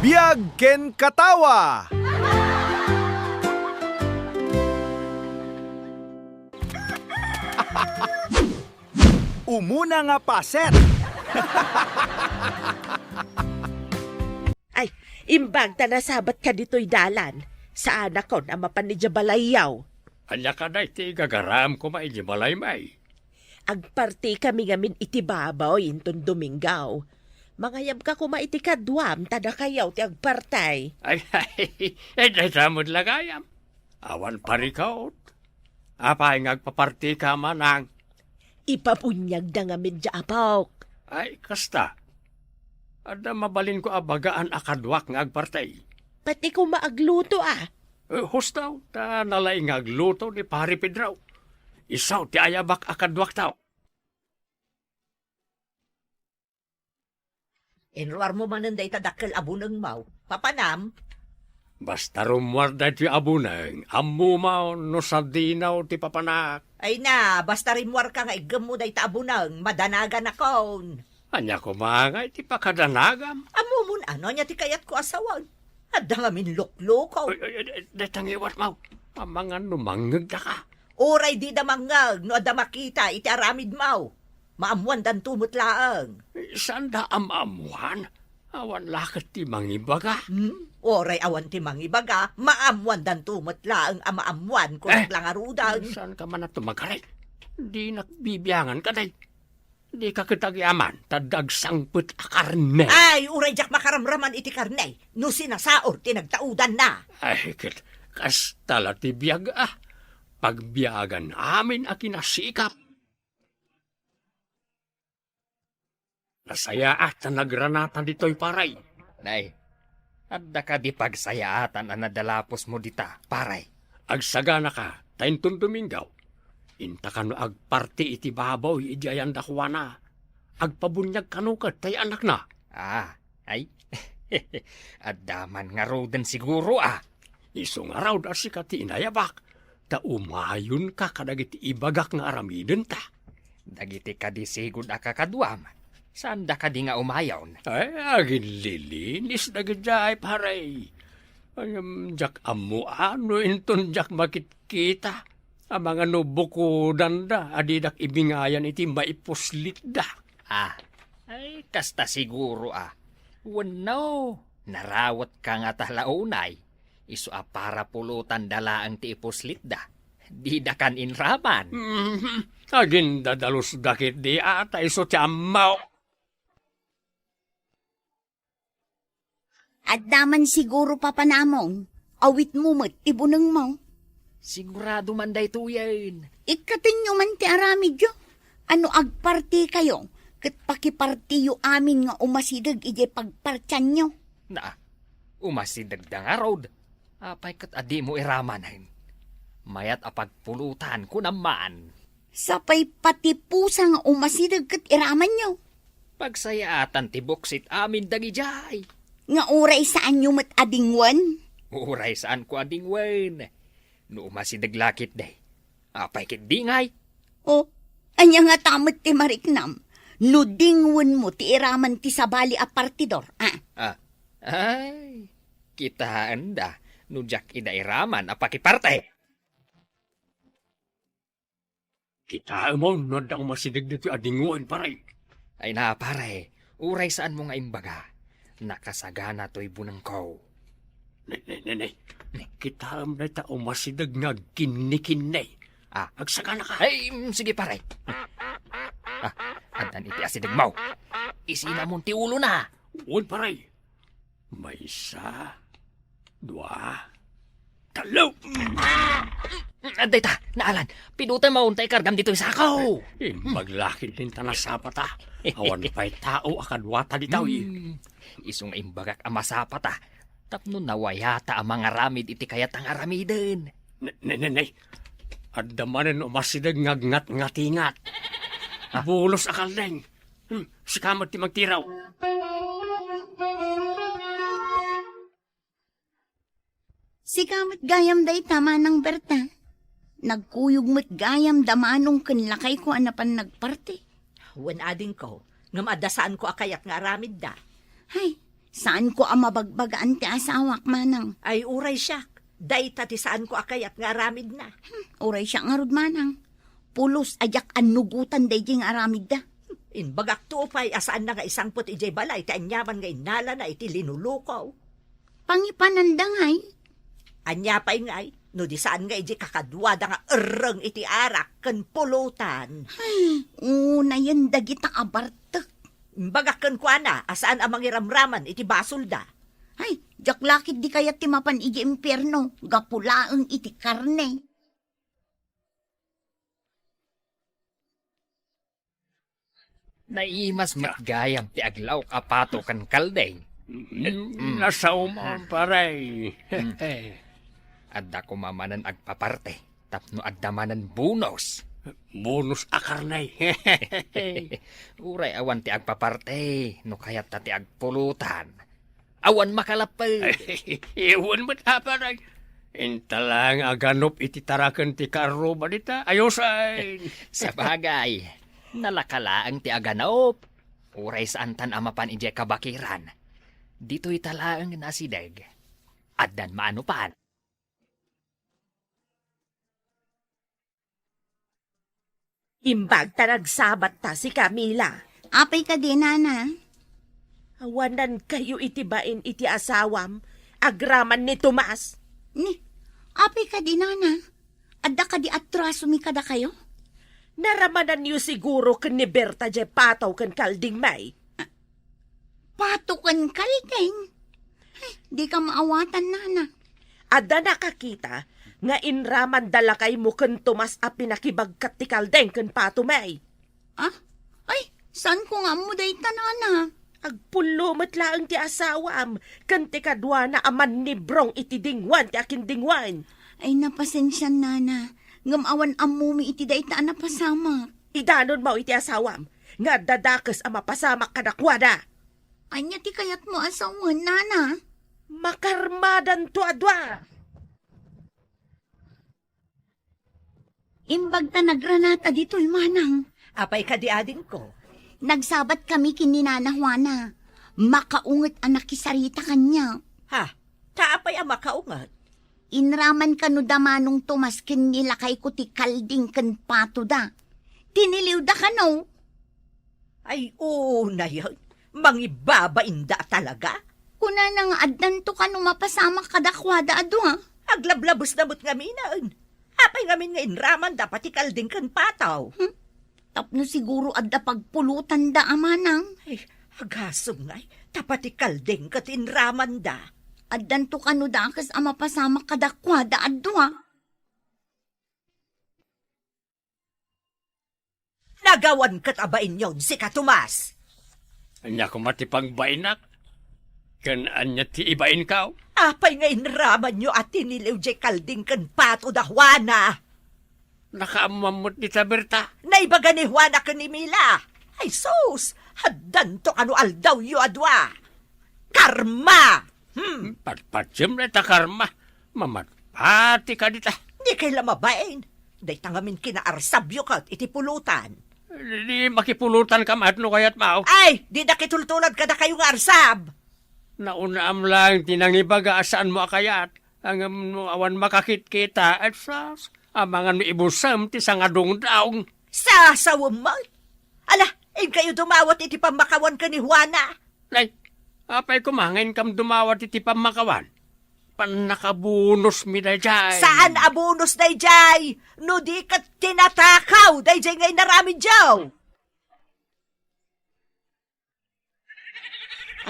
Biag ken katawa. Umuna nga paset. Ay, imbag ta nasabat ka dito'y dalan. Sa anak ko na mapanidya balayaw. Anya ka na iti gagaram ko maijibalay may. Agparti kami ngamin itibabaw inton Domingaw. Mangayab ka kuma iti kadwam, tada kayaw ti agpartay. Ay, samod lagayam. Awan parikaot. Apay ngagpaparti ka manang. Ipapunyag na ngamin dya apok. Ay, kasta. Ada mabalin ko abagaan akadwak ngagpartay. Pati ko maagluto ah. Hustaw, ta nalay ngagluto ni Pari Pedraw. Isaw ti ayabak akadwak tao. Enruar mo mananday tadakkel abunang mau. Papanam, Basta rumwarda ti abunang, amumaw no sa dinaw ti papanak. ay na, basta rimwar ka nga igam mo day taabunang, madanagan akon. Anya ko mga ti pakadanagam. Amumun ano niya ti kayat ko asawan. Adda nga min luklukaw. Datangiwat mau. Mga numangag na ka. Oray di damangag, no adda makita, iti aramid mau. Maamuan dan tumot laang. Saan da amamuan? Awan lakat ti mangibaga. Oray awan ti mangibaga, maamuan dan tumot laang amaamuan kung langarudan. Saan ka man na tumagalit? Di nakbibiyangan ka day. Di ka kitagyaman, tadag sangput akarne. Ay, uray jak makaramraman iti karnay, no sinasaor tinagtaudan na. Ay, kastala ti biyag ah. Pagbiyagan amin a kinasikap. Nasayaat na nagranatan dito'y paray. Nay, adda ka di pagsayaatan ang nadalapos mo dita, paray. Agsagana ka, tayntong Domingaw. Inta ka no agparti iti babaw, idiayan dakwana. Agpabunyag ka no tay anak na. Ay, addaman nga roden siguro Iso nga raw da si kati inayabak. Ta umayon ka kadagiti ibagak nga aramiden ta. Dagiti ka di sigud akakadwam. Saan da ka di nga umayaw? Ay, agin lilinis na gajay, paray. Jak amu ano inton jak makitkita. Ang mga nubukudan da, adidak ibingayan iti maipuslit da. Ay, kasta siguro Wano, narawat ka nga talaunay. Isu para pulutan dala ang ti ipuslit da. Di da kan inraman. Agin dadalus dakit di ata iso tiyamaw. At daman siguro papanamong, awit mo mo't ibunang mo. Sigurado man day tuyan. Ikatin nyo man ti aramidyo. Ano agparti kayo? Kat pakipartiyo amin nga umasidag ije pagpartyan nyo. Umasidag da nga road. Apay kat adi mo iramanin. Mayat apagpulutan ko naman. Sapay pati pusa nga umasidag kat iraman nyo. Pagsayaatan ti boksit amin dagijay. Nga uray saan nyo mat adingwan? Uray saan ko ading wen. No umasidag lakit day. Apay kit dingay. O, anya nga tamot ti mariknam. No dingwan mo ti iraman ti sabali a partidor. Ay, kitaan da. No jak idairaman apakiparte. Kita mo, nadang masidag dito adinguan, paray. Ay na pare, uray saan mo nga imbaga. Nakasagana to'y bunang ko. Nay, kita mo na tao masidag nga kinikinay. Agsagana ka. Ay, sige pare. Andan iti asidag mo. Isina mong ti ulo na. Uwan, paray. May isa, dua, talo. Aday ta, naalan. Pinutan mo untay kargam dito'y sakaw. Maglakid din tanasapa ta. Awan pa'y tao akadwata di tao. Isong imbagak amasapa ta. Tapno nawayata ang mga ramid iti kayat ang aramiden. Nay. Adamanin umasidag ngat-ngatingat. Bulos akal deng. Sikamat ti magtiraw. Sigamat gayam day tama ng Berta. Nagkuyog mo't gayam damanong kanlakay ko anapan nagparti. Wen ading ko, nga madasaan ko akayat nga aramid da. Hay, Saan ko ang mabagbagaan ti asawak manang? Ay uray siya. Day tati saan ko akayat nga aramid na. Uray siya nga rod manang. Pulos ajak anugutan day jing aramid da. Inbagak tupay asaan na nga isang put ijay balay ti anyaman nga inala na iti linulukaw. Pangipanandangay. Anyapay ngay, no di saan nga ijay kakadwada nga ereng iti arak ken pulutan. Una yan dagita abartek. Imbagak ken kuana asaan ang mangiramraman iti basol da. Ay, jaklakit di kaya timapan iji impyerno. Gapulaeng iti karne. Naimas matgayam ti aglaw kapato kan kaldeng. Nasa umang paray. Adda ko mamanan agpaparte. Tapno agdamanan bonus. Bonus akarnay. Uray awan ti agpaparte. No kayat ta ti agpulutan. Awan makalapay. Iwan mo ta paray. Intalang aganop iti tarakan ti karo balita. Ayosay. Sa bagay, nalakalaang ti aganop. Uray saan tan amapan ije kabakiran. Dito'y talaang nasideg. Addan maanupan. Imbag ta nagsabat ta si Camila. Apay ka din, nana. Awanan kayo itibain iti asawam, agraman ni Tomas. Ni, apay ka din, nana. Adda ka di atraso mi kada kayo? Naramanan niyo siguro ken ni Berta je pataw ken kalding may. Patukan kaldeng. Ay, di ka maawatan, nana. Ada nakakita nga inraman dalakay mo ken Tomas a pinakibagkat ti kaldeng ken patumay. Ah? Ay, saan ko nga mo day nana? Agpulumot laang ti asawam, ken ti kadwa na aman ni Brong iti dingwan ti akin dingwan. Ay, napasensyan, nana. Ngamawan amumi iti day ta napasama. Idanon mo iti asawam, nga dadakes a mapasamak kadakwada. Anya ti kayat mo asawan, nana. Makarmadan to adwa. Imbag ta nagranata dito'y manang. Apay kadiadin ko. Nagsabat kami kini Nana Juana. Makaunget ang nakisarita kanya. Ha? Taapay ang makaungat. Inraman kanu damanong Tomas ken nilakay ko ti kalding ken pato da. Tiniliw da kano. Ay, na yun. Mangibabain da talaga. Kuna nang addan to kanu mapasama kadakwada adu ha. Aglablabos na mo't ngaminaan. Apay ngamin nga inraman dapat ikalding kan pataw. Tapno siguro adda pagpulutan da amanang. Ay, agasong ngay. Dapat ikalding kat inraman da. Addan to kanu da kas ama pasama kadakwada adu ha. Nagawan kat abain yon si Katumas. Anya ko matipang bainak. Kan anya ti ibain ka. Apay nga inraman nyo at tiniliw jay kalding kan pato da Juana. Nakaamamot ni Berta. Naibaga ni Juana kan ni Mila. Ay sus, haddan to ano aldaw yu adwa. Karma! Patpatsem na ta karma. Mamatpati ka dita. Di kay lamabain. Day tangamin kinaarsabyo kat iti pulutan. Di makipulutan ka matlo kayat mao. Ay, di nakitultulad ka na kayong arsab. Naunaam lang tinangibaga asaan mo akayat. Ang awan makakit kita at sas. Amangan mo ibusam ti sangadong daong. Sasawam mo. Ala, kayo dumawat iti pamakawan ka ni Juana. Nay, apay kumangin kam dumawat iti pamakawan. Panakabunos mi na jay. Saan abunos day jay? No di ka tinatakaw day jay ngay narami jaw.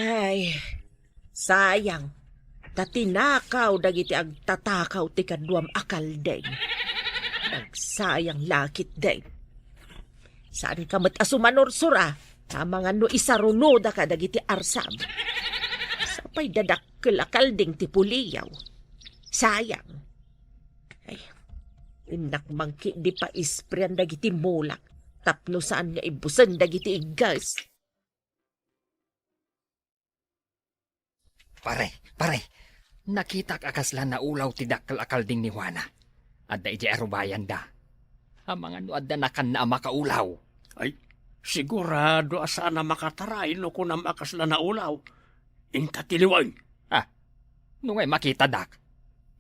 Ay, sayang. Tatinakaw dagiti agtatakaw ti kaduam akaldeng. Nagsayang lakit deng. Saan ka mat asumanorsura? Tamangan no isarunoda ka dagiti arsam. Sapay dadakkel akaldeng ti puliyaw. Sayang. Ay, inakmangki di pa isprean dagiti mulak. Tapno saan nga ibusan dagiti igas. Pare, nakita akaslan na ulaw ti dakkel akalding ni Juana. Adda ije arubayan da. Amangan no adda nakan na makaulaw. Ay, sigurado asaan na makataray no kunam akas na naulaw. Inta tiliwan. Nungay makita dak.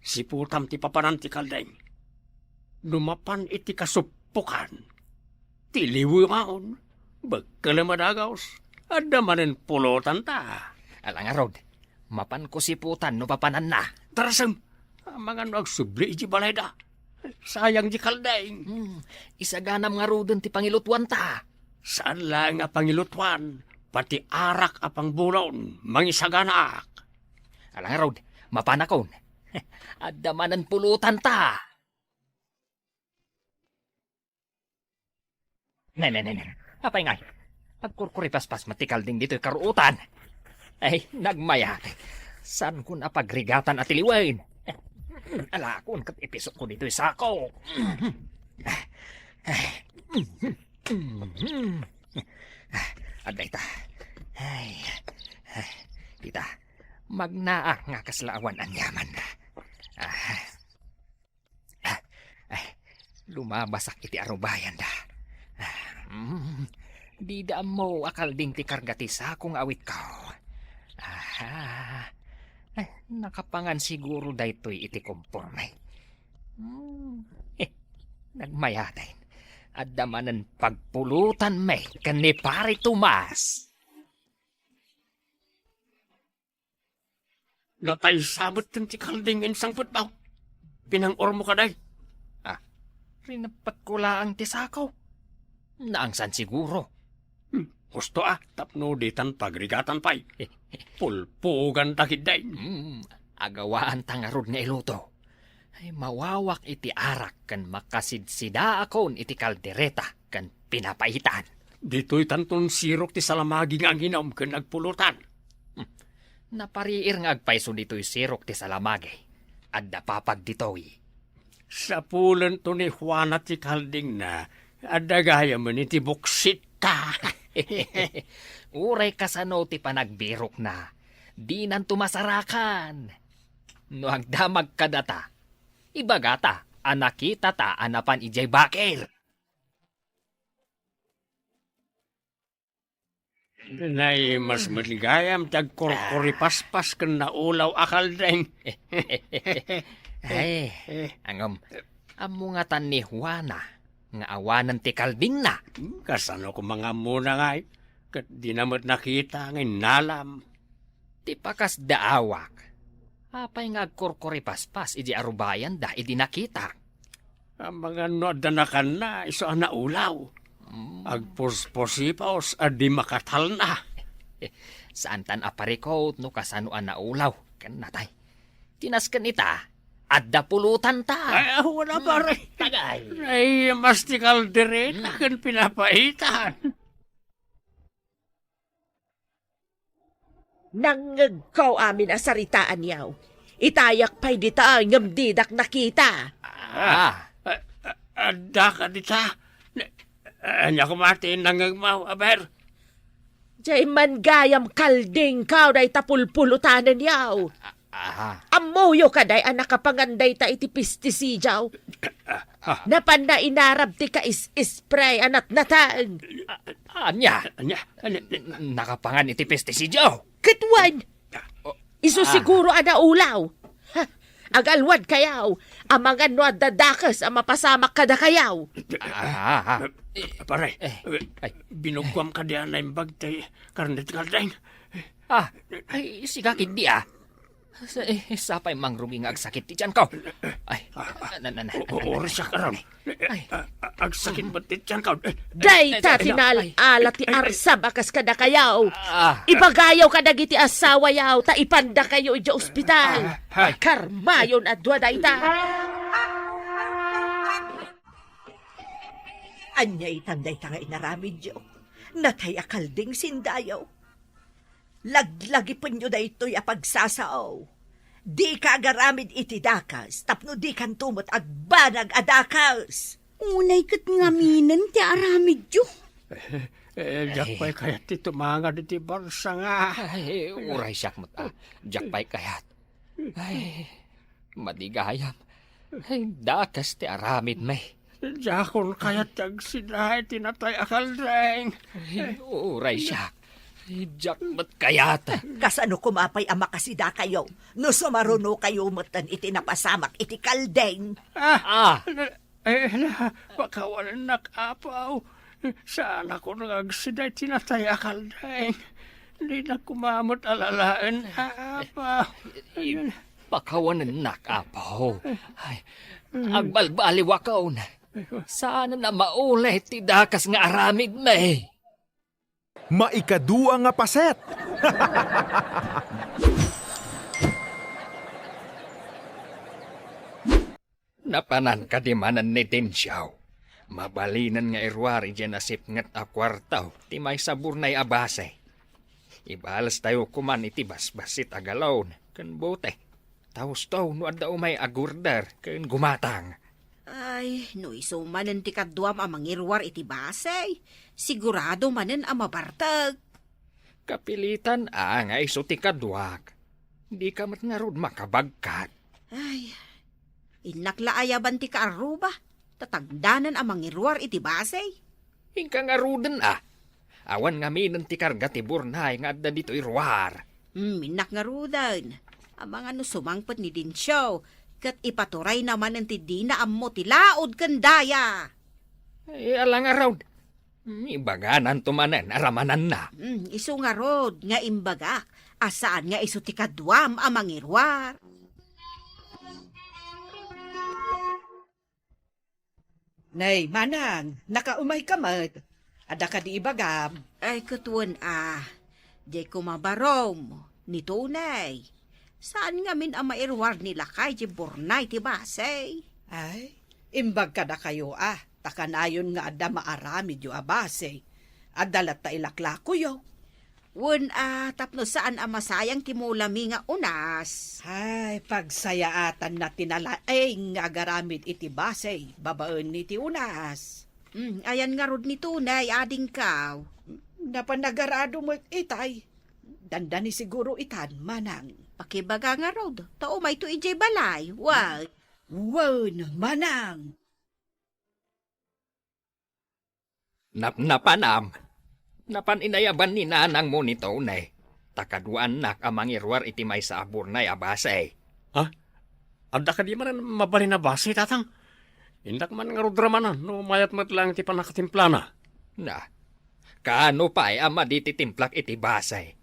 Si putam ti papanan ti kaldeng. Lumapan iti kasupukan. Tiliwi maon. Bagkalamadagaws. Adamanin pulutan ta. Alang arod, mapan ko si putan no papanan na. Tarasam. Mga nagsubli iti balayda. Sayang di kaldeng. Isaganam nga ruden ti pangilutuan ta. Saan lang nga pangilutuan. Pati arak apang bulon. Mangisaganak. Alang arod, mapanakon. Adamanan pulutan ta. Nen. Apay ngay. Pagkurkuripaspas matikal ding dito'y karuutan. Ay, nagmaya. Saan ko napagrigatan at iliwain? Alakon kat ipisok ko dito'y sako. Aday ta. Ay, tita. Magnaak nga kaslaawan ang yaman. Lumabasak iti arubayan da. Di da mo akal ding ti kargati sa kung awit ka. Nakapangan siguro daytoy iti komporme. Nagmayatayin. At damanan pagpulutan may kani pari Tomas. Natay sabot ng ti kalding insang putbaw. Pinang-ormo ka day. Rinapat ko laang ti sakaw. Naangsan siguro. Gusto tapno ditan pagrigatan pay. Pulpugan takid day. Agawaan tangarod nga iluto. Ay mawawak iti arak kan makasidsida akon iti kaldereta kan pinapaitan. Dito'y tanton sirok ti salamagi nga ginom kan nagpulutan. Napariir nga agpaiso dito'y sirok ti salamagi. Adda papag dito'y. Sa pulan to ni Juana ti kalding na adagaya man iti buksita. Uray kasano ti panagbirok na. Di nan tumasarakan. No agdamag kadata. Ibagata, anakita ta anapan ijay bakir. Nay, mas maligayam tagkorkoripaspas kan naulaw akal deng. Ay, angom, amungatan ni Juana, nga awanan ti kalding na. Kasano ko mga muna nga kat di namat nakita ngayon nalam. Ti pakas daawak. Apay nga korkoripaspas, iji arubayan da, idi nakita. Ang mga noadanakan na, iso ang naulaw. Agpos-posipaos, adi makatal na. Saan tan aparikot, no kasano ang naulaw. Kan natay. Tinaskan ita, adda pulutan ta. Ay, wala ba rin. Tagay. Ay, mastikal direct, akan pinapaitan. Nangagkaw amin asaritaan yaw. Itayak pa'y dita ngamdidak nakita. Adda ka dita. Anya kumatiin nangagmaw, aber. Jay man gayam kalding kaw day tapulpulutanan yaw. Amuyo ka day anak kapanganday ta iti pestisijaw. Napan na inarab ti ka is-spray anat nataan. Anya, nakapangan iti pestisidyo. Katwan! Iso siguro ana ulaw. Agalwad kayaw. Amangan no dadakas ang mapasamak kada kayaw. Pare, binugwam ka diyan na imbag tayo karnet kaldeng. Ay, sigakid di sapay mangrumi nga agsakit ti dyan ko. Ay, Oras siya karam. Agsakit ba't ti dyan ka? Day tatinal alat ti arsab akas kada kayaw. Ibagayaw ka dagiti asawa yaw ta ipanda kayo iti ospital. Karmayon at dwa day ta. Anyay tanday ta nga inaramid yo. Natay akalding sindayaw. Laglagi pa nyo da ito'y apagsasaaw. Di ka agaramid iti dakas, tapno di kan tumot agbanag adakas. Unay kat nga minan ti aramid yo. Jakpay kayat ti tumanga di barsa nga. Ay, uray siyak mo jakpay kayat. Ay, madigayam. Ay, dakas ti aramid may. Jakon kayat tag sinahay tinatay akal deng. Ay, uray siyak. Jack, ba't kayata? Kasano kumapay ang makasida kayo? No sumaruno kayo matan iti napasamak iti kaldeng. Pakawalan nakapaw. Saan ako nagagsiday tinatay akalday. Hindi na kumamot alalaan. Apaw. Pakawanan nakapaw. Ay, agbalbaliwakaw na. Sana na maulay ti dakas nga aramid may. Maikadua nga paset. Napanan ka di manan ni Tensyaw. Mabalinan nga irwari dyan nasip ngat a kwartaw, ti may sabur na'y abase. Ibalas tayo kuman iti basbasit agalaw, kan bote. Taos taw no adda umay agurdar, kan gumatang. Ay, no iso manen ti kadwam ang mangirwar iti basay. Sigurado manen ang mabartag. Kapilitan nga iso ti kadwak. Di ka mat nga rod makabagkat. Ay, inaklaayaban ti kaaruba. Tatagdanan ang mangirwar iti basay. Hingka nga ruden Awan nga minan ti karga ti burnay nga adda dito irwar. Minak nga rudan. Ang mga no sumangpot ni Dinsyaw. Kat ipaturay naman ang tidina ammo ti laod kandaya. Ay, alang araw. Ibaganan tumanan, aramanan na. Iso nga rod, nga imbaga. Asaan nga iso ti kadwam ang mangirwar. Nay, manang, nakaumay ka mat. Ada ka di ibagam. Ay, katuan di ko mabarom. Ni tunay. Saan nga min ang mairwar nila kay di burnay ti basay? Ay, imbag ka na kayo Takanayon nga ada maaramid yu abase. Adalat ta ilaklako yo. Wen tapno saan ang masayang timulami nga unas. Ay, pagsayaatan na tinalaeng nga agaramid iti basay. Babaen ni ti unas. Ayan nga rod ni tunay, ading kaw. Napanagarado mo itay. Dandani siguro itan, manang. Pakibaga nga rod, tao may to ijay balay. Wag. Wen, manang. Napanam. Napan inayaban ni nanang mo ni Tonay. Takaduan nak amang irwar iti may sa aburnay abasay. Adda ka di man mabalin na base, tatang. Indak man nga rudramanan, no mayat mat lang ti panakatimplana. Na, kaano pa ay ama di titimplak iti basay.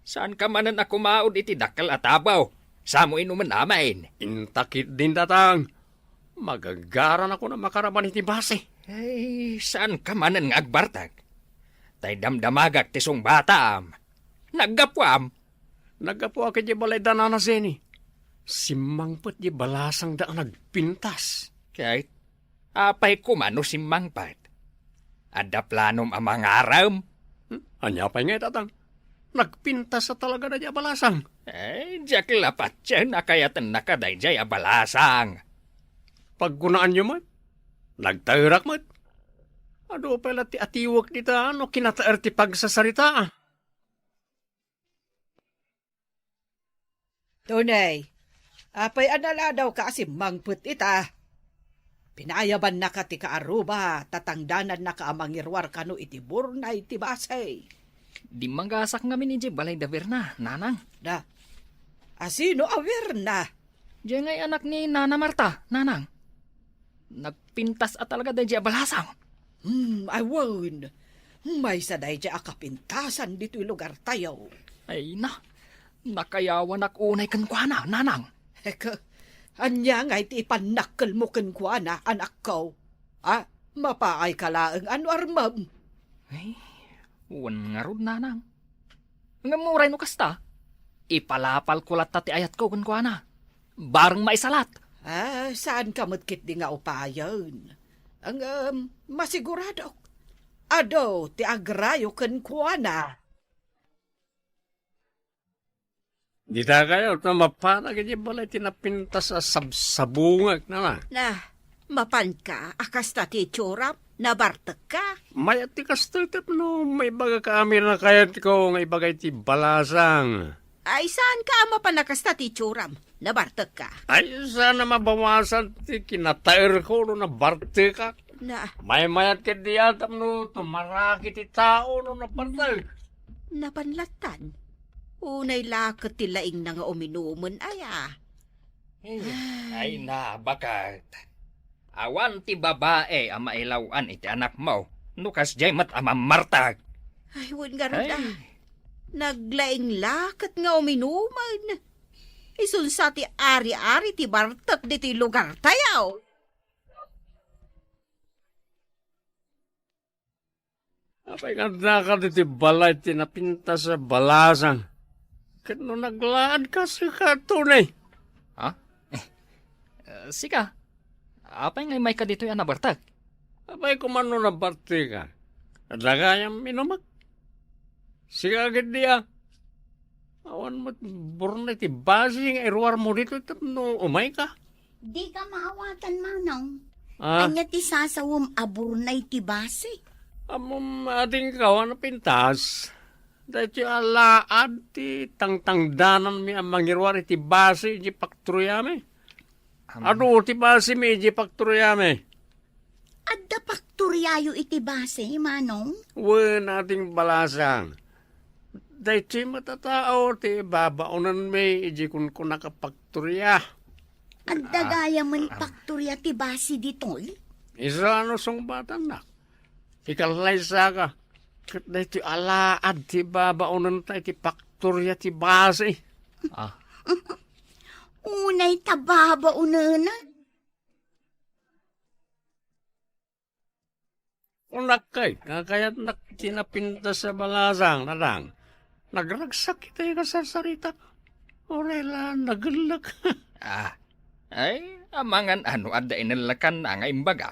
Saan ka manan ako maod iti dakal at abaw? Samo inuman amain. Intakit din, tatang. Magagaran ako na makaraman iti base. Ay, saan ka manan nga agbartag? Tay damdamagak tisong bataam. Naggapwam. Nagapo ako di balay danana seni. Simangpot di balasang da nagpintas. Kahit apay kumano simangpat. Ada planom amang aram. Anya pa nga, tatang. Nagpintas sa talaga na di balasang. Ay, jak lapat siya nakayatan nakaday jay abalasang. Paggunaan nyo man, nagtairak man. Ado pala ti atiwak dita, ano kinataer ti pagsasarita. Tunay, apay anala daw ka mangput ita. Pinayaban na ka ti kaaruba, tatangdanan na ka amangirwar kano iti burnay ti basay. Di manggasak nga min iti balay da Verna, nanang. Da, asino awer na? Diyan ngay anak ni Nana Marta, nanang. Nagpintas at talaga da diya balasang. I won. May saday diya akapintasan dito'y lugar tayo. Ay na, nakayawan ak unay kankwana, nanang. Eka, anya nga iti ipanakkel mo kankwana, anak ko. Mapaay ka laang ano armam. Ay, uwan nga rod, nanang. Nga muray no kasta, ipalapal kulat tati ayat ko kankwana. Barang maisalat. Saan ka matkit di nga upayon? Ang masigurado. Ado, ti agrayo kankwana. Di ta kayo, mapanag di balay tinapintas sa sabsabungag na. Mapan ka, akas ta ti tsurap, nabartag ka. May ati kastetep no, may baga kami na kayat ko nga ibagay ti balasang. Ay, saan ka mapanakas ta ti tsuram, nabartag ka. Ay, sana mabawasan ti kinatair ko no na barte ka. Na, May mayat ka diyatam no, tumaraki ti tao no na partay. Napanlatan. Unay lakat ti laing na nga uminuman aya. Ay na, bakat. Awan ti babae ang mailawan iti anak mo. Nukas jay mat amamartag. Ay, wan nga rin Ay. Naglaing lakat nga uminuman. Isun sa ti ari-ari ti bartak di ti lugar tayaw. Apay ganda ka diti balay tinapinta sa balasang. Kano naglaan ka sa katunay. Ha? Sika. Apay ngay may ka dito yung anabartag. Apay kumano na barte ka. Adagayang minumag. Siya agad diya. Awan mo't burnay ti basing erwar mo dito no umay ka. Di ka maawatan, Manong. Ah, Anya ti sasawom aburnay ti base. amom ating kawan na pintas. Dahil ti alaad ti tangtangdanan mi ang mangirwar iti base iti pakturuyame. Ano ti base mi iti pakturuyame. Adda pakturyayo iti base, Manong. Wen ating balasang. Dahil ti matatao ti babaunan mi iti kun nakapakturya. Adda gaya man pakturya ti base ditoy. Isa ano song batan na. Ikalay sa ka. Kat na iti alaad ti babaunan ta iti pakturya ti base. Unay tababa unana. Unak kay, kakayat nak tinapinta sa balasang narang. Nagragsak kita yung kasasarita. Orela, nagalak. Ay, amangan ano adda inalakan na nga imbaga.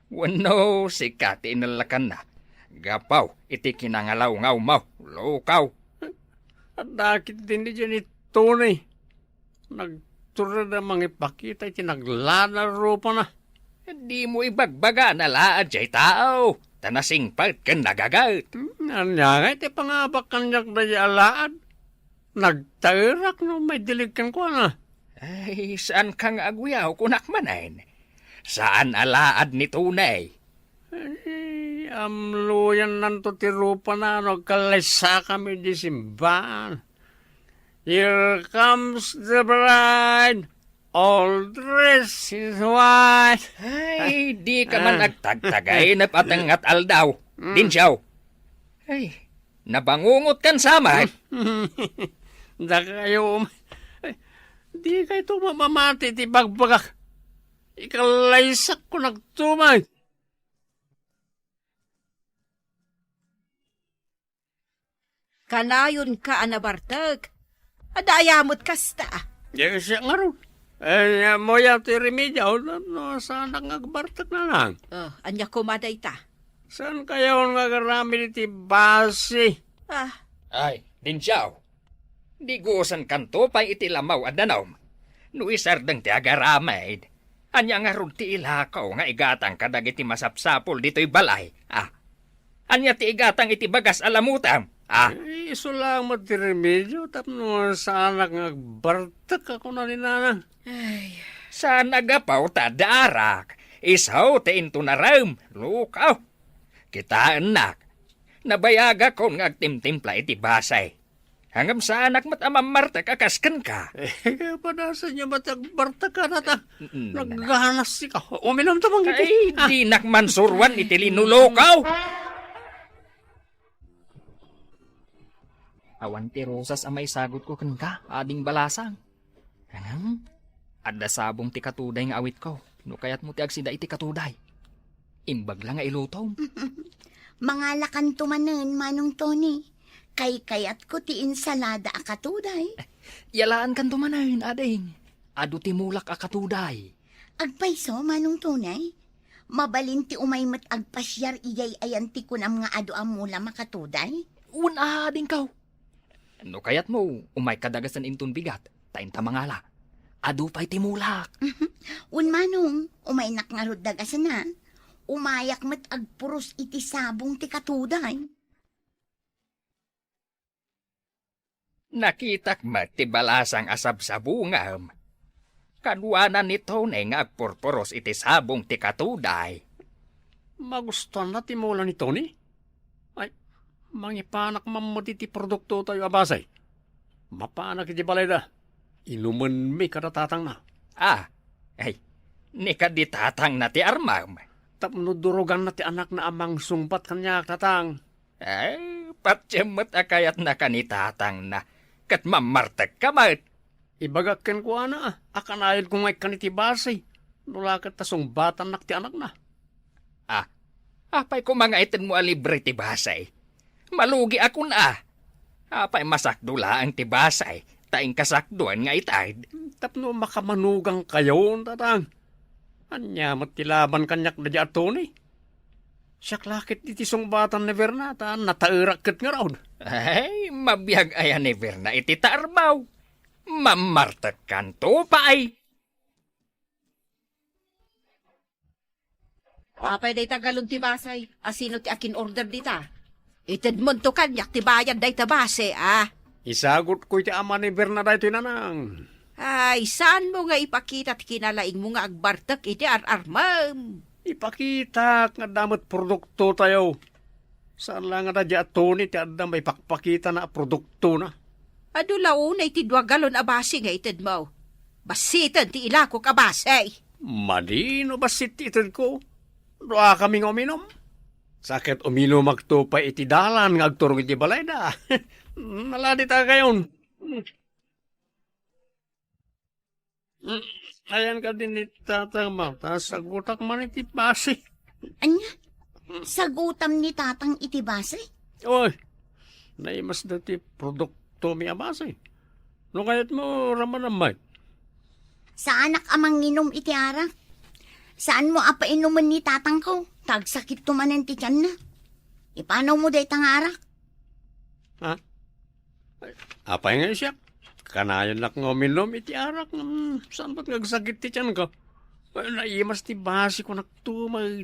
Wano sikat inalakan na. Gapaw, iti kinangalaw ngaw mau, lukaw. At dakit din di dyan itunay. Nagturad ang mga ipakita, iti naglalaro pa na. Di mo ibagbaga na laad jay tao. Tanasing pat kan nagagat. Anya nga, iti pangabak kanyak na di alaad. Nagtairak no may diligkan ko na. Ay, saan kang agwiyaw kunak manain? Saan alaad ni tunay? Ay, amluyan nanto ti rupa na nagkalisa kami di simbahan. Here comes the bride, all dressed in white. Ay, di ka man nagtagtagay na patangat aldaw. Din siyaw. Ay, nabangungot kan samay. Da kayo, ay, di kayo tumamamati ti bagbagak. Ikalaysak ko nagtumay. Kanayon ka anabartag. Adayamot kasta. Diyan siya nga ron. Eh, mo yaw ti remedyo, no, saan ang agbartak na lang. Anya kumaday ta. Saan kayo nga garami ti base? Ay, din siyaw. Di gusan kanto pa iti lamaw at danaw. No isardang ti agaramid. Anya nga ron ti ilakaw nga igatang kadag iti masapsapol dito'y balay. Anya ti igatang iti bagas alamutam. Iso lang mo ti remedyo, tapno saan ang agbartak ako na ninanang. Sa nagapaw ta darak. Isaw ti into na ram. Lukaw. Kita anak. Nabayaga ko nga agtimtimpla iti basay. Hanggang sa anak mat amamarta kakaskan ka. Kaya pa nasa niya matagbartak ka na ta. Nagganas si ka. Uminom to bang Ay, di nakmansurwan iti linulokaw. Awan ti rosas ang may sagot ko kan ka, ading balasang. Hangang, adda sabong ti katuday nga awit ko. No kayat mo ti agsida iti katuday. Imbag lang nga ilutom. Mga lakan tumanen, Manong Tony. Kayat ko ti insalada akatuday. Yalaan kan tumanayin, ading. Adu ti mulak akatuday. Agpaiso, Manong Tunay. Mabalin ti umaymat agpasyar iyay ayan ti kunam nga adu amula makatuday. Una ading kaw. No kayat mo, umay kadagasan intun bigat. Tain tamangala. Adu pa'y ti mulak. Un Manong, umaynak nga ruddag asana. Umayak mat agpuros iti sabong ti katuday. Nakitak mat ti balasang asab sa bungam. Kadwanan nito na nga agpurpuros iti sabong ti katuday. Magustuhan na ti mula ni Tony? Ay, Mangipanak mamati ti produkto tayo abasay. Mapanak iti balay da. Inuman mi kadatatang na. Ay, ni kaditatang na ti armam. Tapno durugan na ti anak na amang sumpat kanya tatang. Ay, patsyamot akayat na kanitatang na. Kat mamartag ka mat. Ibagakken ko ana, akanayad ko ngay kanitibasay. Nulakat tasong batan nak ti anak na. Apay ko mga itin mo alibre ti basay. Malugi ako na. Apay masakdula ang ti basay. Taing kasakduan nga itad. Tapno makamanugang kayo, tatang. Anyamat tilaban kanyak na di atoni. Siyak lakit iti song batan ni Vernata, natairakit nga raw. Ay, mabiyag ayan ni Verna iti tarbaw. Mamartag kanto pa ay. Apay day tagalon ti basay. Asino ti akin order dita? Ited mo to kanyak ti bayan day tabase, Isagot ko iti ama ni Vernata ito nanang. Ay, saan mo nga ipakita at kinalaing mo nga agbartak iti ar-armam? Ipakita nga damat produkto tayo. Saan lang nga di atoni ti adda may pakpakita na produkto na. Ado launay ti duagalon abasi nga ited mo. Basitan ti ilako kabasay. Malino ba sititin ko? Doa kaming uminom. Sakit uminom magtupa iti dalan nga agturong iti balay da. Naladi ta kayon. Ayan ka din itatang mata, sagutak man iti basi. Anya? Sagutam ni tatang itibase? Oy, naimas dati produkto mi abasi. No kayat mo raman amay. Sa anak amang inom iti ara? Saan mo apa inuman ni tatang ko? Tagsakit tumanan ti tiyan na. Ipanaw mo day tangarak? Apay nga siya. Kanayon lak nga uminom iti arak. Saan ba't nagsakit ti tiyan ka? Naimas ti basi ko nagtumay.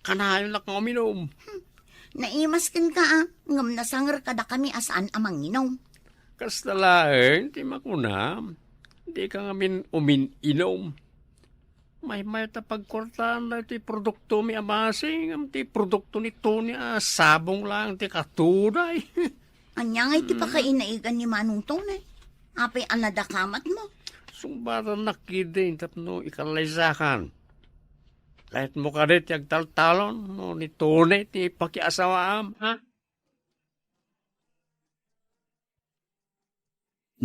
Kanayon lak nga uminom. Naimas kan ka ngam nasangar kada kami asaan amang inom. Kastalaeng, ti makunam. Di ka ngamin umin-inom. May tapagkortaan na ti produkto mi amasing. Ti produkto ni Tony sabong lang ti katunay. Anya nga iti pakainaigan ni Manong Tunay. Apay anadakamat mo. Sumbatan nakidin tapno ikalaysakan. Kahit mo ka rin yagtaltalon no, ni Tony ti pakiasawaam.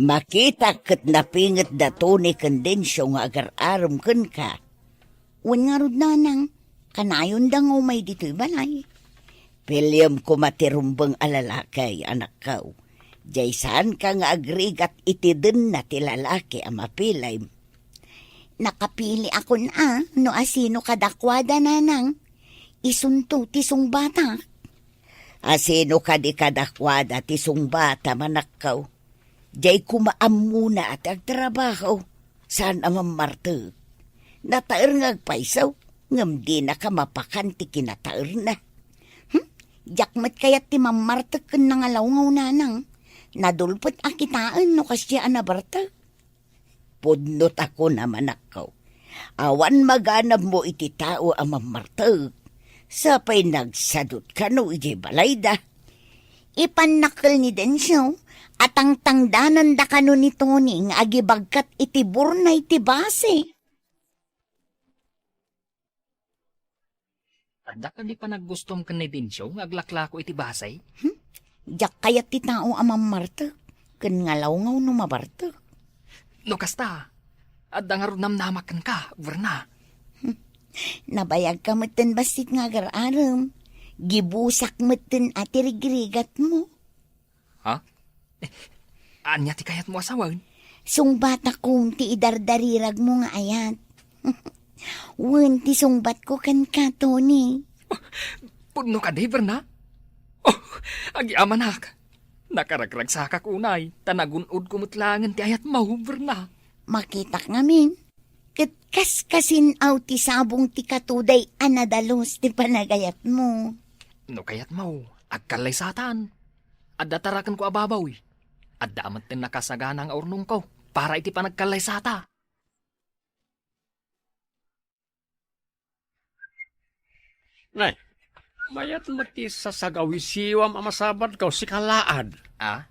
Makita ket napinget da Tony kandensyo nga agar-aram ken ka. Wan nga rod nanang, kanayon da nga may dito'y balay. Pilyam ko matirumbang alalakay, anak kaw. Jay saan ka nga agrigat itidin na ti lalaki ang mapilay. Nakapili ako na, no asino kadakwada nanang. Isunto tisong bata. Asino ka di kadakwada tisong bata manakaw. Jay kumaam muna at agtrabaho. Saan ang mamartag? Nataer nga agpaisaw. Ngam di na ka mapakanti kinataer na. Jakmat kayat ti mamartag kan nangalaw nanang. Nadulpot akitaan no kasya anabarta. Pudnot ako naman ako. Awan maganap mo iti tao ang mamartag. Sapay nagsadot ka no iti balayda. Ipanakal ni Densyo at ang tangdanan da kano ni Tony nga agibagkat iti burnay ti base. Ada ka di pa naggustom ka ni Dinsyo nga aglaklako iti basay? Jak kayat ti tao ang mamartag. Kan ngalaw no mabartag. No kasta, ada nga ron namnamakan ka, Verna. Nabayag ka matan basit nga agar-aram. Gibusak matan at irigrigat mo. Ha? Anya ti kayat mo asawan? Sungbat akong ti idardarirag mo nga ayat. Wan ti sungbat ko kan ka, Tony. Puno ka di, Verna? Oh, agiamanak. Nakaragrag sa kakunay, tanagunod kumutlangan ti ayat mo, Verna. Makitak ngamin. Katkas kasin aw ti sabong ti katuday anadalos ti panagayat mo. No kayat mo, agkalay satan. Adda tarakan ko ababaw. Adda amat din nakasagana ang ornong ko para iti panagkalay sata. Nay, Mayat mati sa sagawisiwam amasabad ka si kalaad. Ah?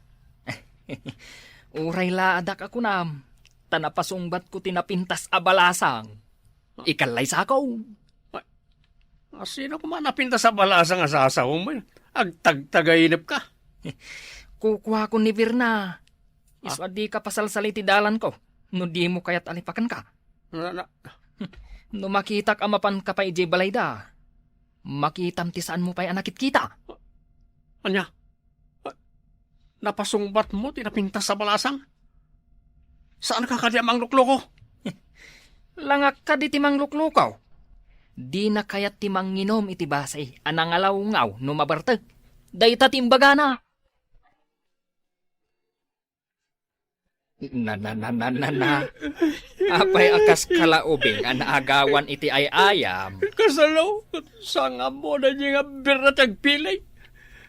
Uray laadak ako nam. Tanapasungbat ko tinapintas abalasang. Ikalay sa ako. Sino ko manapinta sa balasang asasaw mo? Agtagtagainip ka. Kukuha ko ni Virna. Iswa di ka pasalsaliti dalan ko. No di mo kaya't alipakan ka. No makita ka mapan ka pa ijay balayda. Makitam ti saan mo pa'y anakit kita. Anya? Napasungbat mo, tinapintas sa balasang? Saan ka kadi amang lukloko? Langak ka di timang luklukaw. Di na kaya't timang nginom iti basay. Anang alaw-ngaw no mabartag. Dayta timbaga na. Na. Apay akas kalaubing ang naagawan iti ay ayam. Kasalaw, sanga mo na niya nga biratag pilay.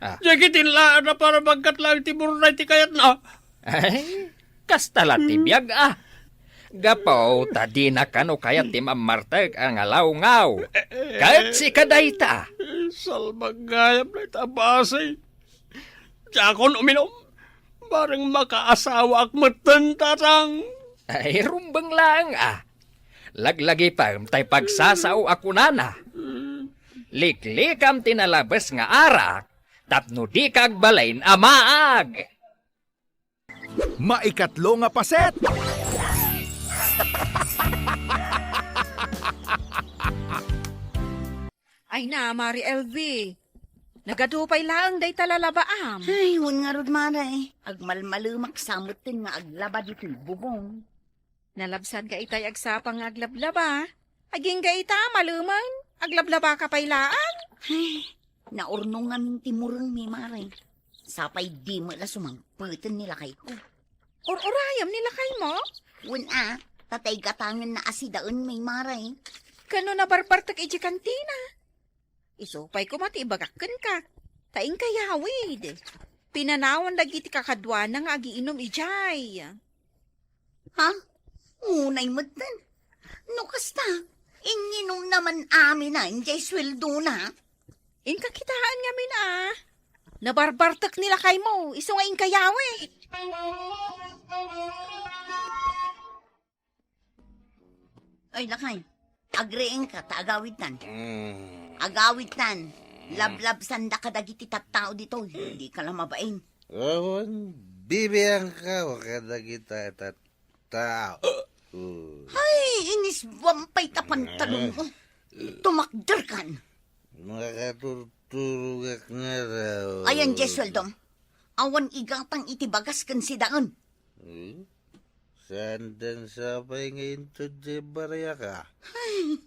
Ah. Jagitin laan na para magkat lang tibur na iti kayat na. Ay, kastala ti biyag ah. Gapaw, tadi na kano kayat ti mamartag ang alaw-ngaw. Kahit si kadayta. Salmagayam na itabasay. Tsakon uminom. Barang makaasawa ak matantatang. Ay, rumbang lang ah. Laglagi pa tay pagsasaw ako nana. Liklikam tinalabas nga arak. Tapno di kag balain amaag. Maikatlo nga paset. Ay na, Mari LV. Nagadupay lang day talalabaam. Ay, hun nga rod, Maray. Agmalmalumak samot din nga aglaba dito bubong. Nalabsan ka itay agsapang aglablaba. Aging ka ita, maluman. Aglablaba ka pailaan. Ay, naurnong nga min timurang mi, Maray. Sapay di mo la sumangputan nila kay ko. Or-orayam nila kay mo. Hun tatay gatangan na asidaon may Maray. Kano na barbartak iji kantina. Isupay ko matibagakan ka. Taing kayawid. Pinanawan lagi ti kakadwa na nga agiinom ijay. Ha? Unay mo din. No kasta, inginom naman amin na, injay sweldo na. Inkakitaan nga min Nabarbartak nila kay mo. Iso nga inkayawid. Ay, lakay. Agreeng ka, taagawid tan. Agawid tan. Lablab sanda ka dagiti tattao dito. Hindi ka lang mabain. Awan, bibiyang ka, wakada kita tao. Ay, inis wampay tapantalong mo. Tumakder kan. Makatutulugak nga raw. Ayan, Jesweldom. Awan igatang itibagas kan si Daon. Sandan sabay ngayon to di barya ka.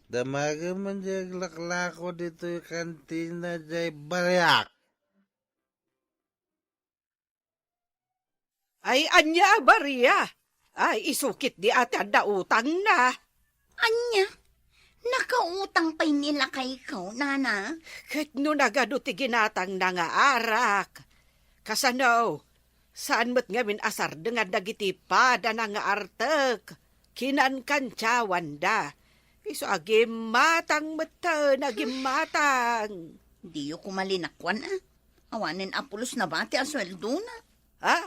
Damaga man di aglaklako dito yung kantina di baryak. Ay, anya, Maria. Ay, isukit di ate ang utang na. Anya, nakautang pa'y nila kay ikaw, nana. Kat no nagaduti ginatang na nga arak. Kasano, saan mo't ngamin asar dengan dagiti pada na nga artek. Kinan kantsawan da. Iso agim matang mata, nagim matang. Di ko malinakwan Awanin apulos na bati ang sweldo na. Ha?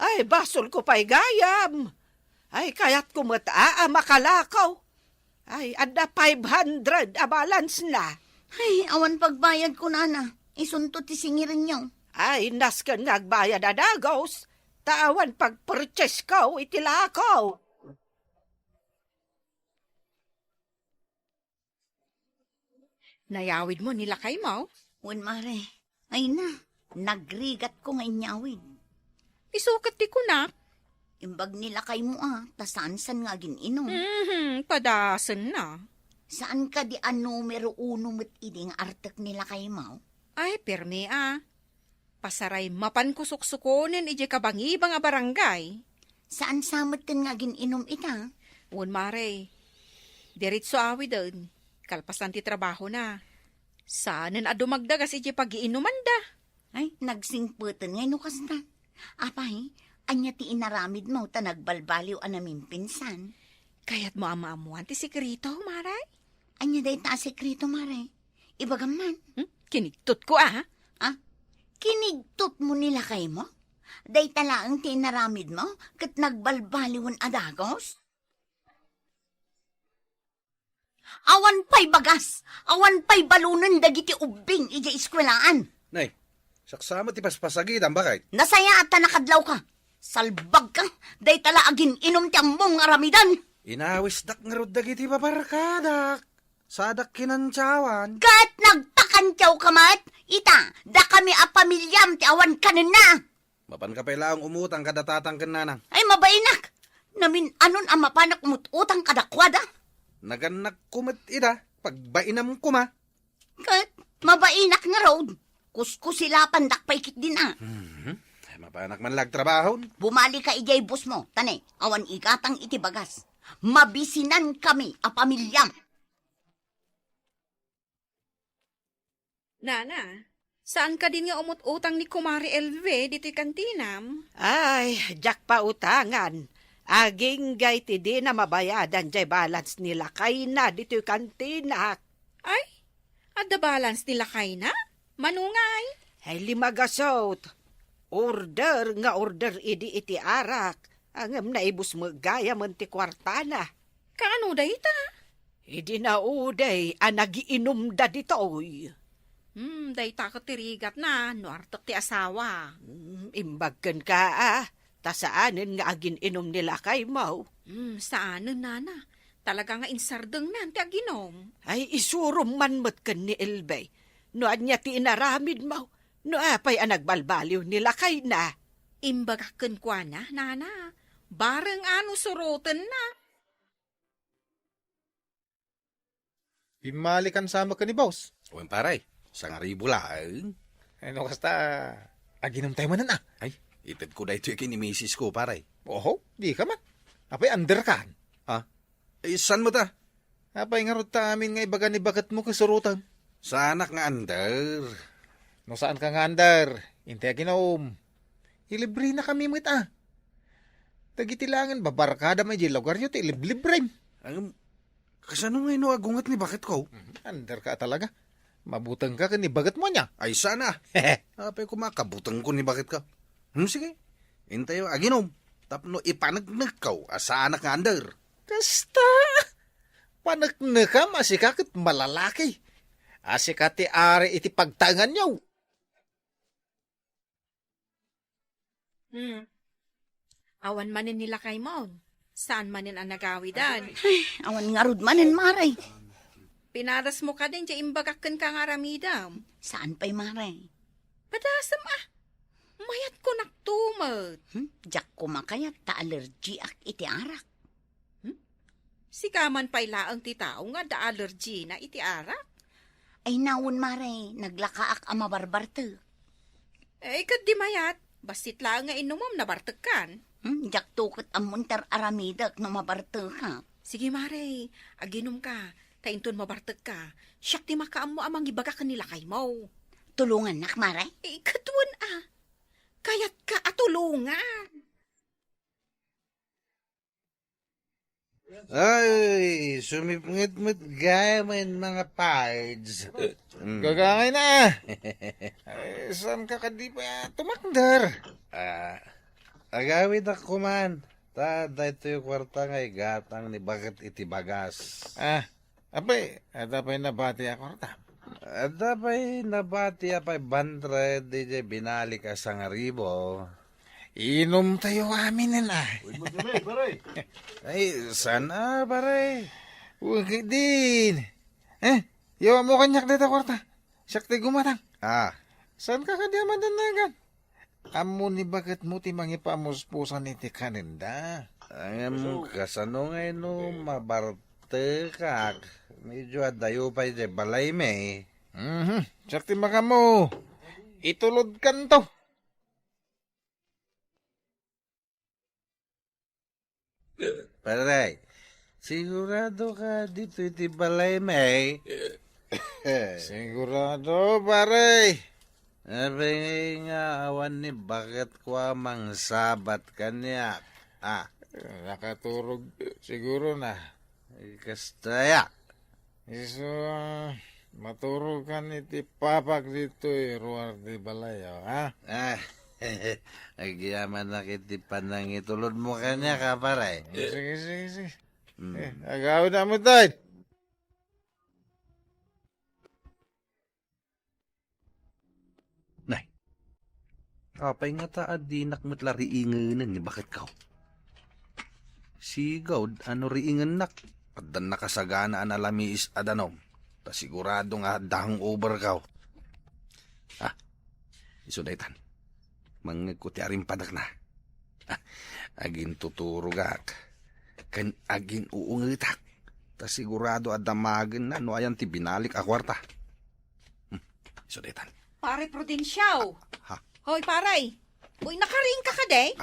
Ay, basol ko pa'y gayam. Ay, kayat ko mata makalakaw. Ay, ada 500 balance na. Ay, awan pagbayad ko, nana. Isunto ti singirin niyo. Ay, naskan nagbayad adagos. Tawan pag-purchase ko, itilakaw. Nayawid mo nila kay mo. Wen mare, ay na, nagrigat ko nga inyawid. Isukat ti kunak. Imbag nila kay mo tasan-san nga gininom. Padasan na. Saan ka di numero 1 met iding artek nila kay mo? Ay, perme Pasaray mapan kusuk-sukunin ije kabangibang a barangay. Saan samot kan nga gininom ita? Wen mare, diritso awi doon. Kalpasan ti trabaho na. Saanan dumagdagas ije pag-iinuman da. Ay, nagsingputan ngay no kasta. Apay, anya ti inaramid mo ta nagbalbaliw anamin pinsan. Kaya't mo ama-amuan ti sikrito, maray? Anya day ta sikrito, maray. Ibagaman. Kinigtot ko ah. Kinigtot mo nila kay mo? Day talaang tinaramid mo? Kat nagbalbaliwan adagos? Awan pa'y bagas! Awan pa'y balunan dagiti ubing ija iskwelaan! Nay, saksama ti paspasagid ang bakit? Nasaya at nakadlaw ka! Salbag ka! Day tala agin inom ti mong aramidan! Inawis dak nga rod dagiti babarkadak. Sadak kinantsawan. Kat nagpakantyaw ka mat! Ita, da kami a pamilyam ti awan kanin na! Mapan ka pala ang umutang kadatatang kananang. Ay mabainak! Namin anon ang mapanak umututang kadakwada? Naganak kumat ida, pagbainam kuma. Kat, mabainak nga road. Kuskus sila pandak paikit din ah. Ay, mapanak man lag trabahon. Bumali ka ijay bus mo. Tane, awan ikatang itibagas. Mabisinan kami a pamilyam. Nana, saan ka din nga umut-utang ni Kumari LV dito'y kantinam? Ay, jak pa utangan. Aging gay ti di na mabayadan jay balance nila kay na dito'y kantinak. Ay, adda balance nila kay na? Manungay. Ay limagasot. Order nga order idi iti arak. Angam na ibus mo gaya man ti kwartana. Kaano da ita? Idi na uday nagiinom da ditoy. Day takot tirigat na, nuartok ti asawa. Imbagkan ka tasaanin nga agin inom nila kay mo. Saanan, nana? Talaga nga insardeng nan ti aginom. Ay isurum man matkan ni Elbay. Noan niya ti inaramid mo. No apay nagbalbaliw nila kay na. Imbagakken kwa na, nana. Bareng ano surutan na. Imalikan sama ka ni boss. Uwan paray, sang aribo lang. Ano kasta, aginom tayo manan ah. Ay, itad ko da ito ni misis ko paray. Oho, di ka man. Apay under ka. Eh, saan mo ta? Apay nga rot ta amin nga ibaga ni bagat mo kasurutan. Sa anak nga under. No saan ka nga under? Inte aginom. Ilibre na kami mo ita. Tagitilangan, babarkada may lugar nyo, iliblibre. Ang, kasano nga ino agungat ni bakit ko? Under ka talaga. Mabutang ka ni bagat mo niya. Ay, sana. Apay ko makabutang ko ni bakit ka. Sige. Intayo, aginom. Tapno ipanagnag ka, sa anak nga under. Kasta. Panagna ka, masikakit malalaki. Asikati ari iti pagtangan nyo. Awan manin nila kay Maun. Saan manin ang nagawidan? Awan nga rod manin maray. Pinaras mo ka din, dya imbagakken ka nga ramidam. Saan pa'y maray? Padasam mayat ko naktumat. Jak kumakayat ta allergy ak iti arak. Sikaman pa'y laang ti tao nga da allergy na iti arak. Ay nawon maray, naglakaak ang mabarbarte. Kad di mayat, basit lang nga inumom na bartekan. Jak tukot ang muntar aramidak no mabarte ka. Sige maray, aginom ka, tainton mabartek ka. Siyak ti makaam mo amang ibaga ka nila kay mo. Tulungan nak maray? Katuan kayat ka atulungan. Ay, sumipngit-mit gaya man mga pards. Gagangay na. Ay, saan ka kadi pa tumakdar? Agawid ako man. Dahito yung kwarta nga igatang ni bagat iti bagas. Apay nabati ako rata. Apay nabati apay bandre DJ binalik ka sa ngaribo. Inom tayo amin na. Ay, sana pare. Huwag din. Yawa mo kanyak dito kwarta. Siyak tayo gumatang. Saan ka kadiyaman danagan? Amo ni bagat mo ti mangipamuspusan iti kaninda. Ang kasano nga no mabarte kak. Medyo adayo pa iti balay me. Siyak ti maka mo. Itulod kan to. Pare, sigurado ka dito iti balay me. Sigurado pare. Sabi nga awan ni bakit ko amang sabat kanya. Nakaturog siguro na. Kastaya. So, Maturo ka iti papak dito ruar di balayaw, ha? Agyaman na kiti panang itulod mo kanya ka, paray. Sige. Agawin na mo tayo. Nay, apay nga ta adinak mo't lariinganan ni bakit ka? Sigaw, ano riingan nak? Adan nakasagana an alamiis adanom. Ta sigurado nga dahang over ka. Isudaytan. Mangagkuti aring padak na. Agin tuturugak. Kan agin uungitak. Ta sigurado adamagin na no ayan ti binalik a kwarta. Isudaytan. Pare Prudensyao. Ha? Hoy, paray. Uy, nakaring ka day?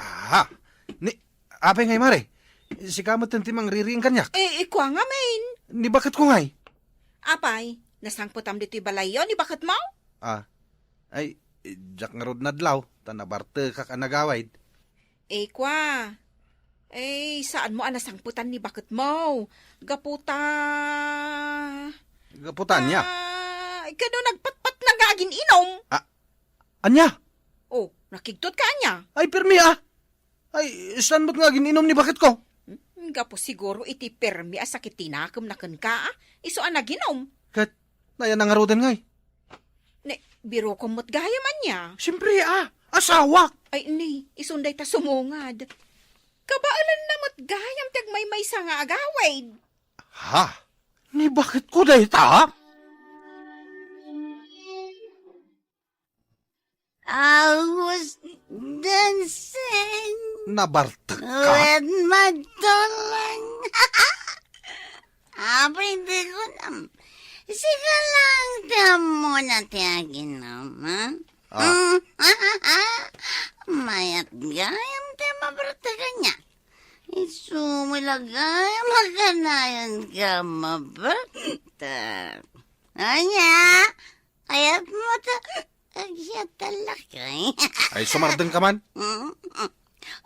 Ni, apay ngay mare. Si kamot ang timang riring kanyak. Ikwa nga, main. Ni bakit ko ngay? Apay, nasangputam dito'y balayo, ni bakit mo? Ay, jak nga rod nadlaw. Tanabarte ka kanagawaid. Ikwa. Saan mo nasangputan ni bakit mo? Gaputa. Gaputan niya. Kano nagpatpat na gagin inom? Anya? Oh, nakigtot ka anya. Ay, permi Ay, saan mo't nga gininom ni bakit ko? Gapo siguro iti permi sakit tinakam na kan ka. Iso ang naginom. Kat, naya nangarodan ngay. Biro ko mo't gaya man niya. Siyempre asawa. Ay, isunday ta sumungad. Kabaalan na mo't gayam tagmay-may sa nga agawaid. Ha? Ni bakit ko dahi ta? I was dancing Nabartak ka? with my darling. Pwede ko na. Sige lang, mo na tiyaginom, ha? Mayat gayam tayo mabartaga niya. Isumilagayam magkanayan ka mabartag. Anya, kayat mo siya talaga. Ay, sumardeng ka man?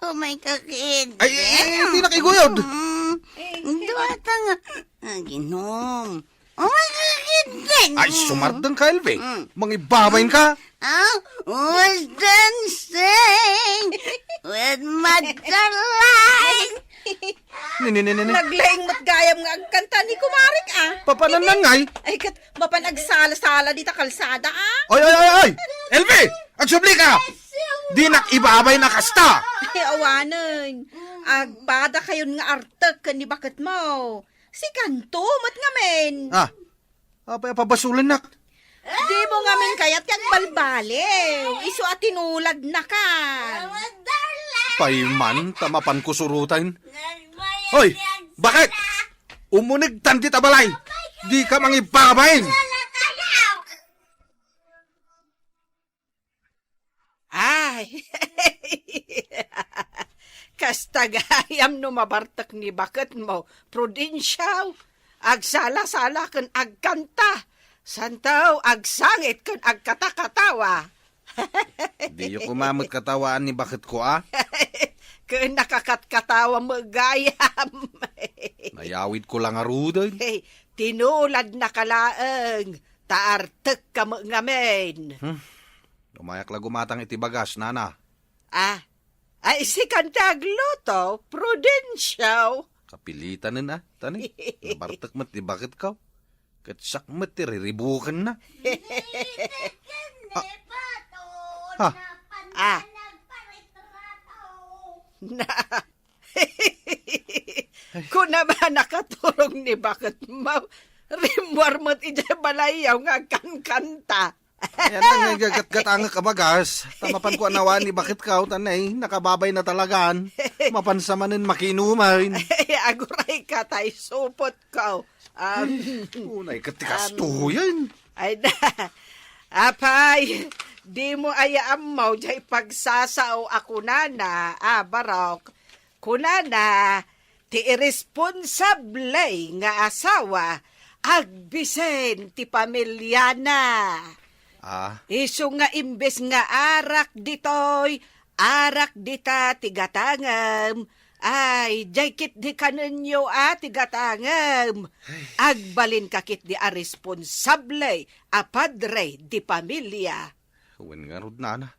Oh my kakid. Ay, hindi nakiguyod. Duwata nga. Ginom. Oh my kakid din. Ay, sumardeng ka, Elve. Mangibabayin ka. Was dancing with my darling. Naglaing matgayam nga ang kanta ni Kumarik, Papanan ngay. Ay, kat mapanagsala-sala dita kalsada, Ay! Elve! Agsubli ka! Di nakibabay na kasta! Ay, awanan. Agpada kayon nga artek ni bakit mo. Si Kanto, mat nga men. Apay pabasulan nak. Di mo nga men kayat kang balbaliw. Iso at tinulad na ka. Payman, tamapan ko surutan. Hoy! Bakit? Umunig tanti tabalay! Di ka mangibabayin! Ay, kastagayam no mabartak ni bakit mo, Prudensyao. Agsala-sala kan agkanta. Santaw, agsangit kan agkatakatawa. Di yung kumamot katawaan ni bakit ko, Kan nakakatkatawa magayam. Nayawid ko lang arudan. Tinulad na kalaeng, taartek ka ngamen. Lumayak la gumatang iti bagas, nana. Ay si kantagluto, Prudensyao. Kapilitan na, tani. Nabartak mat, di bakit ka? Katsak mat, riribukan na. Kung naman nakaturong ni bakit mo, rimwar mo't ijabalayaw nga kankanta. Yan lang gagat-gatanga ka bagas. Tamapan ko anawan ni bakit ka, tanay, nakababay na talagaan. Mapansamanin makinumain. Aguray ka tay, supot ka. Unay katikas yan. Ay na, apay, di mo ayaam mo, jay pagsasao ako na, barok. Kunana, ti irresponsable nga asawa, agbisen ti pamilya na. Iso nga imbes nga arak ditoy, arak dita tigatangam, Ay, jay kit di kanenyo tigatangem. Agbalin kakit di a responsable a padre di pamilya. Wen nga rod na.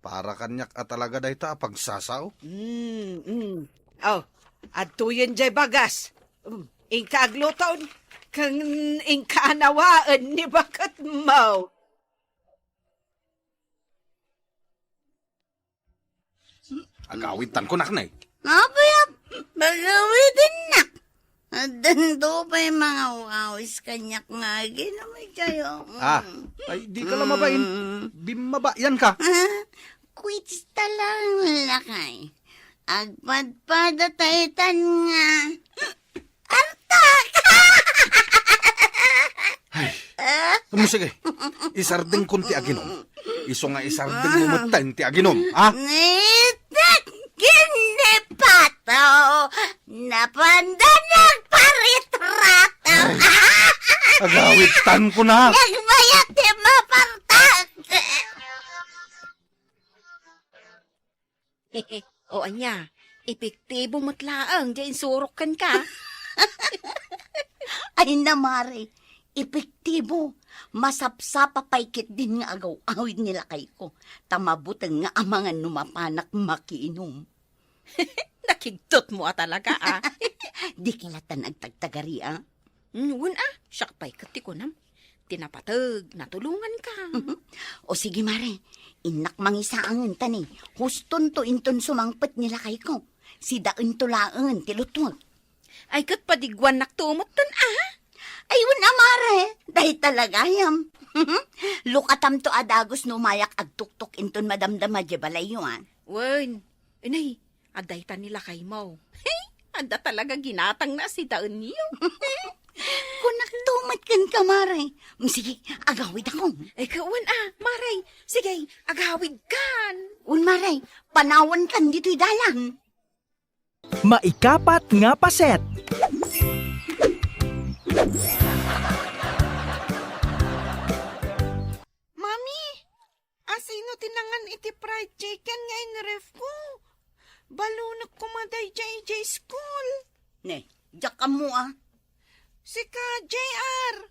Para kanyak at talaga dahi ta pagsasaw. Oh, atuyen jay bagas. Ingka agluton, kang ingka anawaan ni bakat mo. Agawitan ko nak na eh. Napayap, magawitin na. Adando pa yung mga wawis kanyak nga, ginamay kayo. Ay di ka lang mabain. Bimabayan ka. Quits talang lakay. Agpadpadataytan nga. Artak! Ano sige, isarding kun ti aginom. Iso nga isarding mo matan ti aginom, ha? Nitak ginipato. Napandanag paritrato. Agawitan ko na. Nagbayat ti mapartak. O anya, epektibo matlaang, diyan surokan ka. Ay namari, epektibo. Masapsapa paikit din nga agaw awid nila kay ko. Tamabutang nga amangan numapanak makiinom. Nakigtot mo talaga Di kilatan agtagtagari Wun siyak pa'y kati ko nam. Tinapatag, natulungan ka. O sige mare, inak mangisaangan tani. Huston to inton sumangpet nila kay ko. Si daun tulaangan tilutwag. Ay kat padigwan naktumot Ay wun amare, dahi talaga yam. Lukatam to adagos numayak agtuktok inton madamdama di balayuan. Wen, inay, aday ta nila kay mo. Anda talaga ginatang na si daon niyo. Kung naktumat kan ka, Maray. Sige, agawid ako. Ay, kawan Maray. Sige, agawid kan. Un, Maray, panawan kan dito'y dalan. Maikapat nga paset. Mami, asino tinangan iti fried chicken nga in ref ko? Balunok kumaday JJ school. Ne, jak ka mo Si ka, JR.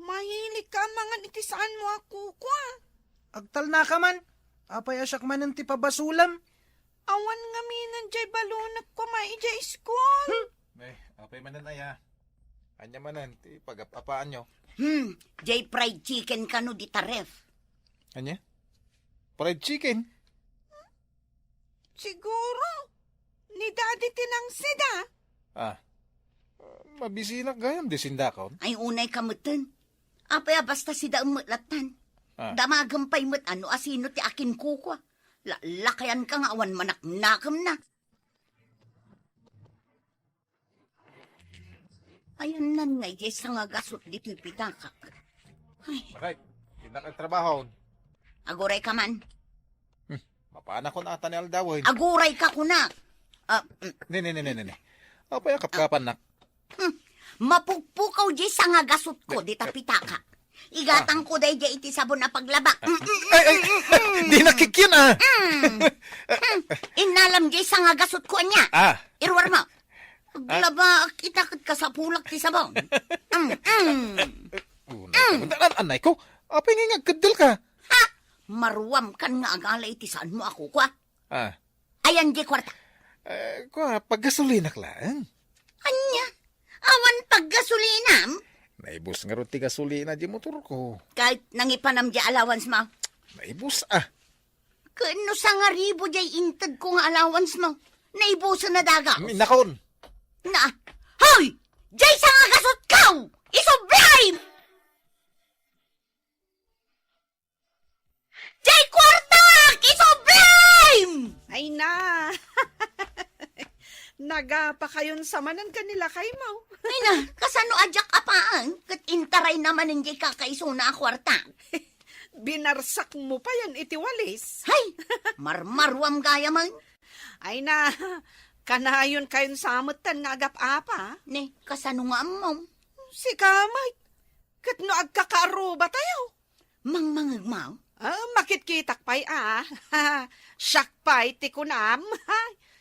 Mahilig ka mangan iti saan mo ako kwa. Agtal na ka man. Apay asyak man ang tipabasulam. Awan nga minan jay balunok kumaijay school. Apay manan aya. Anya manan, ti pagapapaan nyo. Jay fried chicken ka no di taref. Anya? Fried chicken? Siguro. Ni daddy tinang sida. Mabisinak gayam di sindakaw. Ay unay kamutan. Apay basta si daang matlatan. Damagampay mat ano asino ti akin kukwa. Lakayan ka nga awan manak-nakam na. Ayan nan nga yes nga gasot dito pitakak. Bakit? Tinakagtrabaho. Aguray ka man. Mapana ko na ata ni Aldawin. Aguray ka kunak. Ne. Apay kapkapan nak. Mapugpukaw di sa nga gasot ko di tapitaka. Igatang ko day di iti sabon na paglaba. Ay, di nakikyan Inalam di sa nga gasot ko niya. Irwar mo. Paglaba itakad ka sa pulak ti sabon. Anay ko, apay nga ngagkadal ka. Maruwam kan nga agala iti saan mo ako kwa. Ayan di kwarta. Kwa, paggasolinak lang. Anya? Awan paggasolinam? Naibus nga ron ti gasolina di motor ko. Kahit nangipanam di allowance mo. Naibus Kano sa nga ribo di intad ko nga allowance mo? Naibuso na daga. Minakon. Na, hoy! Di sa nga gasot kaw! Isublime! Di kwartak! Isublime! Ay na. Nagapa kayon sa manan kanila kay Mau. Ay na, kasano adyak apaan? Kat intaray naman hindi kakaiso na kwarta. Binarsak mo pa yan iti walis. Hay, marmarwam gaya man. Ay na, kanayon kayon samutan nga agap-apa. Ne, kasano nga mo? Si kamay. Kat no agkakaruba tayo. Mangmangagmaw? Makitkitak pa'y Siyak pa'y tikunam.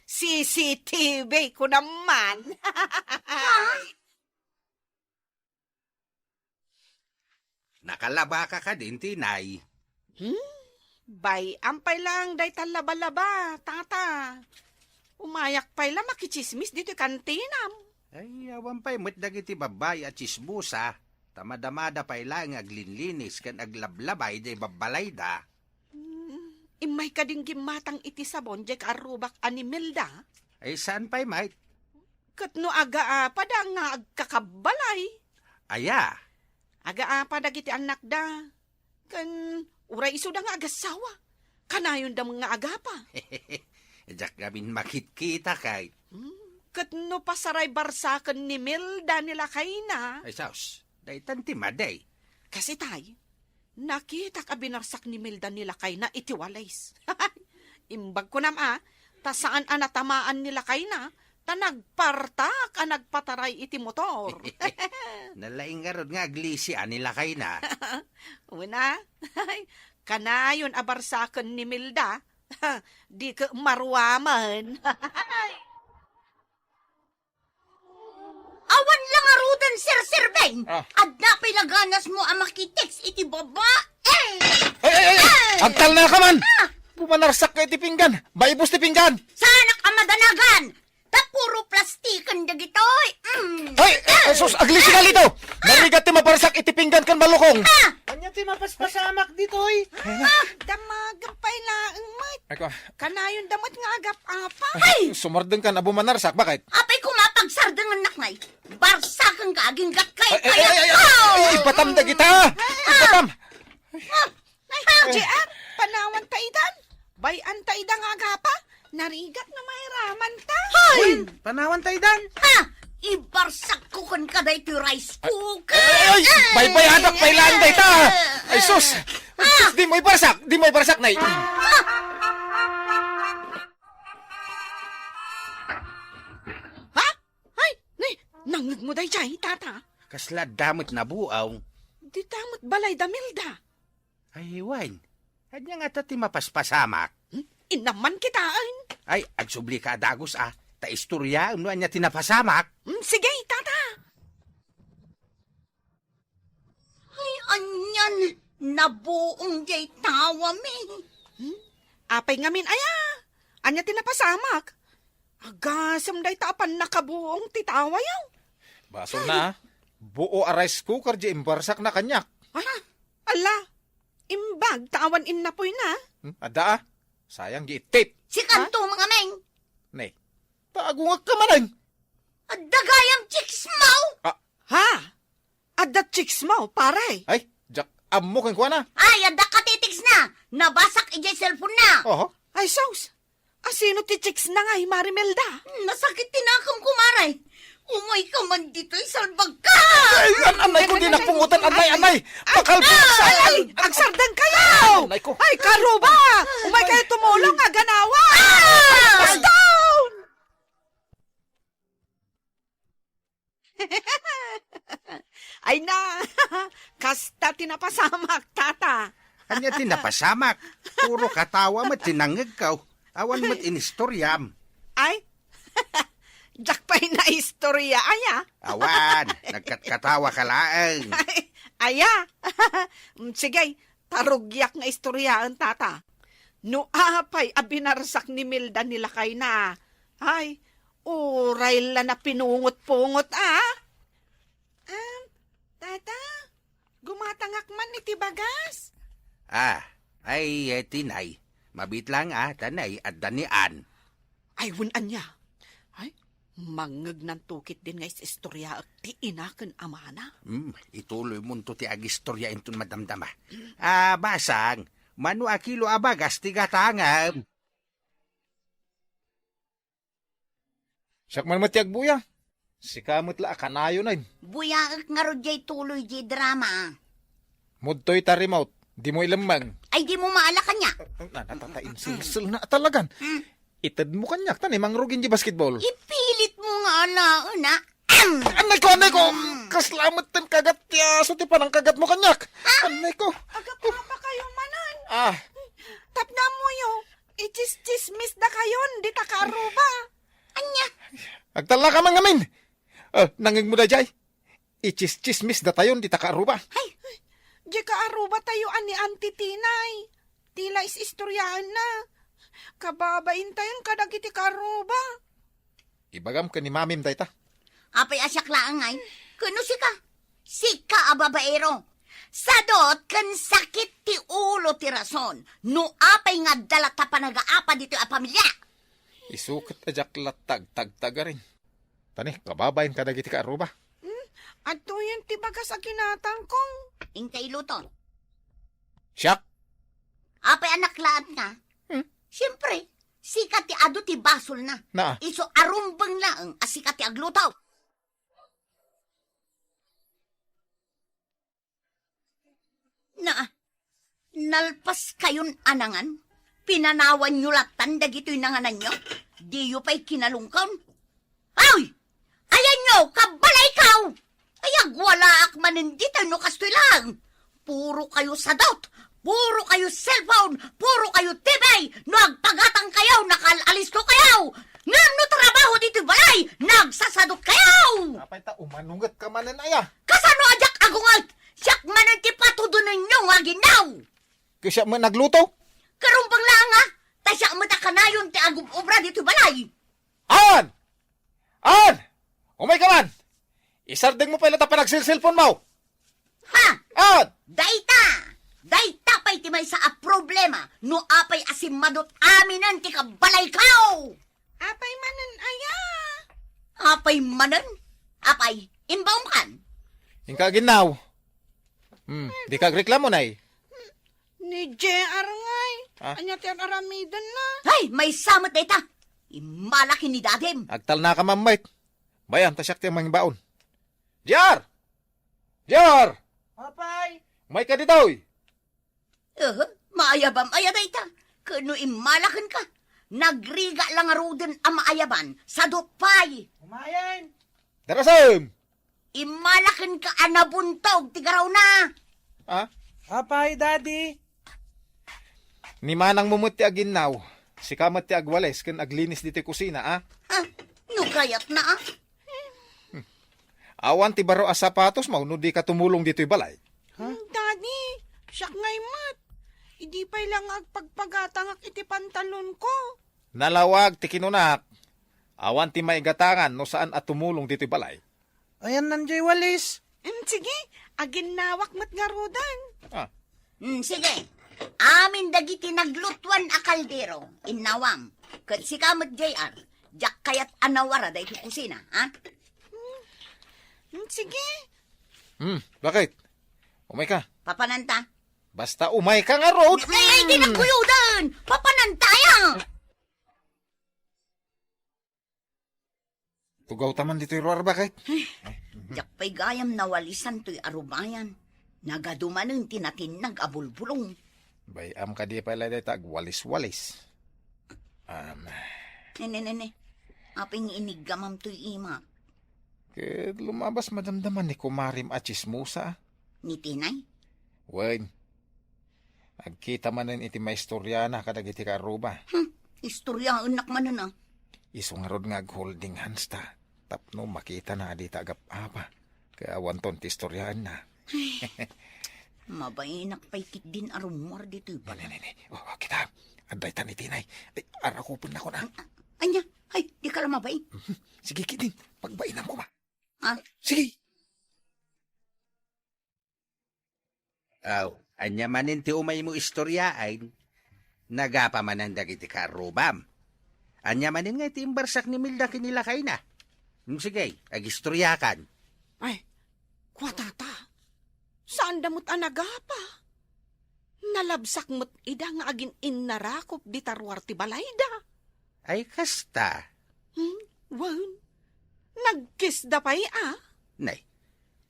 CCTV ko naman. Nakalaba ka din, tinay. Bay, ampay lang, day talaba-laba, tata. Umayak pay lang makichismis dito kantinam. Ay, awan pa'y mo't dagiti babay at chisbusa. Tamadamada pa'y lang aglinlinis kan aglablabay day babalay da. Imay ka ding gimatang iti sabon, jek arubak animilda. Ay, saan pa'y mait? Katno aga pada nga agkakabalay. Aya, Aga pada giti anak da. Kan uray iso da nga agasawa. Kanayon da mga agapa. jak gamin makitkita kay. Katno pasaray barsakan ni Milda nila kay na. Ay, saus, day tantimaday. Kasi tay, nakita ka binarsak ni Milda nila kay na itiwalays. Imbag ko nama, ta saan anatamaan nila kay na, ta nagpartak ang nagpataray iti motor. Nalaing nga ron nga aglisi nila kay na. Una, kanayon abarsakan ni Milda, di ka marwaman. Awan lang arudan, Sir Beng. Ah. At na pinaganas mo ang makitex iti baba. Ay! Agtal na ka man! Pumanarsak ka iti pinggan! Baibos ti pinggan! Sana ka madanagan. Ta puro plastikan dagitoy. Ay! Sus! Aglisi ka lito! Narigat ti maparsak iti pinggan kan malukong! Anya ti mapaspasamak dito eh. Damagang pailaang mat. Ako, Kanayon damat nga agap-apa. sumardeng ka na bumanarsak. Bakit? Apay kumapagsardangan naknay. Barsakan ka aging gatkay. Ay! Ipatam da kita! Ipatam! Diyan, panawan taidan. Bayan taidan nga agapa. Narigat na may raman ta. Panawan tayo dan. Ha! Ibarsak ko kan kada iti rice cooker. Ay! Bay anak! Pailaan da ita! Ay sus! Di mo iparsak! Di mo iparsak, nay! Ha? Ay, nangag mo day jay, tata. Kasla damot na buaw. Di tamot balay da Milda. Ay, wine. Anya nga ti mapaspasamak. Inaman kitaan. Ay, agsubli ka dagos Ta istorya, ano anya tinapasamak. Sige, tata. Ay, anyan. Nabuong jay tawa mi. Apay ngamin, aya. Anya tinapasamak. Agasam day tapan nakabuong titawa yaw. Baso na, buo a rice cooker di imbarsak na kanyak. Ay, ala. Imbag, tawan innapoy na. Ada sayang gi tape. Si kanto mga meng. Nay, taagungag ka manang. At dagayam chicks mo. Ha? Adda chicks mo, pare. Ay, jak ammo kang kuha na. Ay, ada katitiks na. Nabasak ijay cellphone na. Oho. Ay, saus. Asino ti chicks na nga, Marimelda? Nasakit tinakam kumaray. Umay ka man dito'y salbag ka. Ay, anay ko di napungutan, anay. Pakalbuksan. Ay, agsardan kayo! Anay ko. Ay, karuba! Umay kayo tumulong nga ganawa! Pass down! Ay na, kasta tinapasamak, tata. Anya tinapasamak. Puro katawa mat tinangag ka. Awan mat inistoryam. Ay, jak pa'y na istorya, aya. Awan, nagkatkatawa ka laang. Ay, aya. Sige, tarugyak nga istoryaan, tata. No apay abinarsak ni Milda nila kay na. Ay, uray la na pinungot-pungot, tata, gumatangak man ni Tibagas. Ay, tinay. Mabit lang tanay at danian. Ay, wunan niya. Ay, mangag ng tukit din nga istorya at ti inakan amana. Ituloy mo to ti agistorya intun madamdama. Basang, manu akilo abagas ti gatangam. Siyak man matiag buya. Si kamot la kanayo na. Buyaak nga ro jay tuloy jay drama. Mudtoy ta remote. Di mo ilamang. Ay, di mo maala kanya. Natataim silsil na talagan. Itad mo kanyak tani mangrugin di basketball. Ipilit mo nga na. Anay ko. Kaslamat tan kagat ya. So ti panang kagat mo kanyak. Anay ko. Agapapa kayo manan. Ah, Tapna mo yo, ichis-chismis da kayon, di takaruba. Agtala ka man ngamin. Nanging mo da jay. Ichis-chismis da tayon di takaaruba. Di ka aruba tayo ani Auntie Tinay. Tila is istoryahan na. Kababain tayon kadagiti ka aruba. Ibagam ka ni mamim dayta. Apay asyak laang ay. Kuno sika a babaero. Sadot kan sakit ti ulo ti rason. No apay nga dalata pa nag-aapa dito a pamilya. Isukat ajak latag tagtagarin. Tani, kababayin ka dagiti ka aruba. At yan ti bagas a kinatang kong. Ingkay luton. Siyak! Apay anak laat nga. Siyempre, sika ti ado ti basol na. Na. Iso arumbang laang asika ti aglutaw. Nalpas kayon anangan? Pinanawan nyo latan dagito'y nanganan nyo? Di yu pa'y kinalungkaw? Ay! Ayan nyo! Kabalay kaw! Ayag wala akmanin dito no kastoy lang! Puro kayo sadot! Puro kayo cellphone! Puro kayo TV! No agpagatang kayo! Nakalalis ko kayo! Ngam no trabaho dito balay! Nagsasadot kayo! Apay ta, umanungat ka manan aya. Kasano ajak agungat? Siyak manan ti patudunan nyo nga ginaw! Kasi mo nagluto? Karumpang lang nga! Tasya mo ta kanayon ti agub obra dito balay! An! Umay ka man! Isardeng mo pala ta pa nagsil-cellphone mo! Ha! An! Dayta pa'y ti may sa a problema no apay asimadot aminan ti kabalay kao! Apay manan aya. Apay manan? Apay, imbaum kan? Ingka ginaw. Di ka reklamo na eh. Ni JR ngay. Ha? Anya ti aramidan na. Ay, may samot dayta! Imalaki ni dadem! Agtal na ka mamait. Bayan, tasyak ti mga baon. Jar! Jar! Apay! Umay ka dito eh. Maayabam aya dayta. Kano imalakan ka? Nagriga lang aruden ang maayaban sa dupay. Umayan! Darasam! Imalakan ka anabuntog, tigaraw na. Ha? Apay, daddy! Ni manang mumuti aginaw. Si kamat ti agwales ken aglinis diti kusina, ha? Nukayat na Awan ti baro a sapatos mo, no di ka tumulong dito'y balay. Daddy, siyak ngay mat. Hindi pa'y lang agpagpagatangak iti pantalon ko. Nalawag ti kinunak. Awan ti maigatangan no saan at tumulong dito'y balay. Ayan nandiyo'y walis. Sige, aginawak mat nga rodan. Sige. Amin dagiti naglutuan a kaldero. Inawam. Kat si kamot JR. Jak kayat anawara da iti kusina, ha? Sige. Bakit? Umay ka. Papananta. Basta umay ka nga road. Ay, di na kuyudan! Papanantaya! Tugaw taman dito'y ruar bakit? Jak pa'y gayam nawalisan to'y arubayan. Nagadumanin tinatinag abulbulong. Bayam ka di pala dito agwalis-walis. Nene. Aping inigamam to'y ima. Kaya lumabas madamdaman ni kumarim at chismusa. Ni Tinay? Wen. Agkita manin iti maistorya na kadagiti karuba. Istorya anak manan ah. Isungarod nga holding hands ta. Tapno makita na di tagap-apa. Kaya wanton ti istoryaan na. Mabainak pa'y kit din arumor dito ba? Nene. Kita. Aday ta ni Tinay. Ay, arakupon na ko na. Anya? Ay, di ka lang mabay. Sige, kitin. Pagbainan ko ba? Ha? Sige. Anya manin ti umay mo istoryain. Nagapa man ang dagiti karubam. Anya manin nga iti imbarsak ni Milda kinilakay na. Sige, agistoryakan. Ay, kwatata. Saan damot anagapa? Nalabsak mo't ida nga agin innarakop di tarwar ti balayda. Ay, kasta. Wan, nagkiss da pa'y Nay,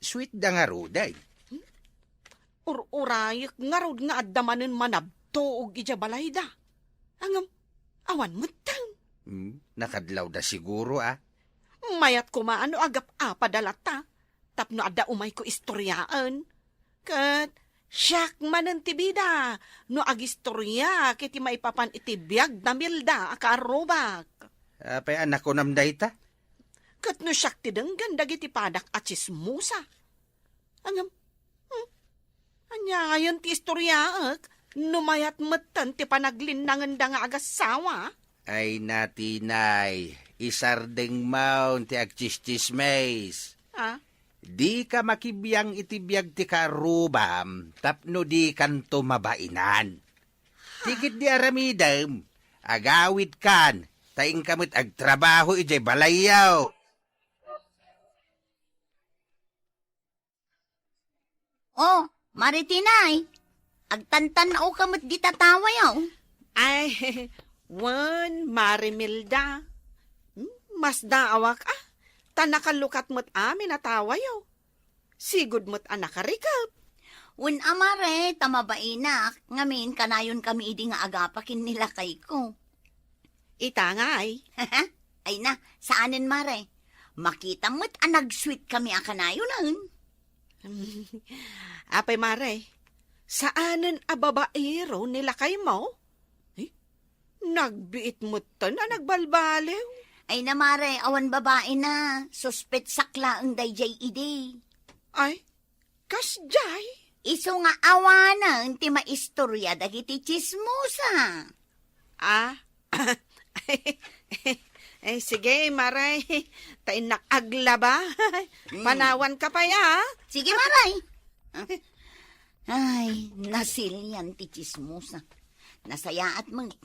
sweet da nga ruday. Urayek nga rod nga addamanin manabto og ija balayda. Angam, awan mo tan. Nakadlaw da siguro Mayat ko maano agap padalata. Tapno adda umay ko istoryaan. Kat, siyak manan tibida. No agistorya kiti maipapan iti biyag na milda akarobak. Apay anak ko namday ta. Kat no siyak tidenggan dagiti padak at chismusa. Angam, anya ngayon ti istoryaak, numayat metan ti panaglinangan da nga agasawa. Ay natinay, isardeng maun ti agchis-chismes. Ah? Di ka makibiyang itibiyag ti karubam, tapno di kanto mabainan. Tikit di aramidam, agawid kan, taing kamit agtrabaho ijay balayaw. Oh, Maritinay, agtantan ako kamot di tatawa yaw. Ay, wan, Marimilda. Mas daawak tanakalukat mo't amin atawa yaw. Sigud mo't anak karikap. Un amare, tamabainak, ngamin kanayon kami idi nga agapakin nila kay ko. Itangay. Ay na, saanin mare? Makita mo't anag-sweet kami akanayon. Apay mare, saanan a babaero nila kay mo? Nagbiit mo to na nagbalbalew. Ay na mare, awan babae na. Suspet sakla ang dayjay ide. Ay, kasjay? Iso nga awanan ti maistorya dagiti chismosa. Ah, eh, sige, maray. Tain nakaglaba. Panawan ka pa ya. Sige, maray. Ay, nasilyan ti chismosa. Nasayaat mong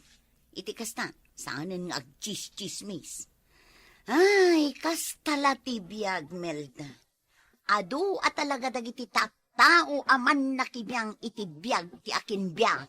iti kasta. Saanin nga agchis-chismis. Ay, kastala ti biyag, Melda. Adu at talaga dagiti tao aman nakibiyang iti biyag ti akin biyag.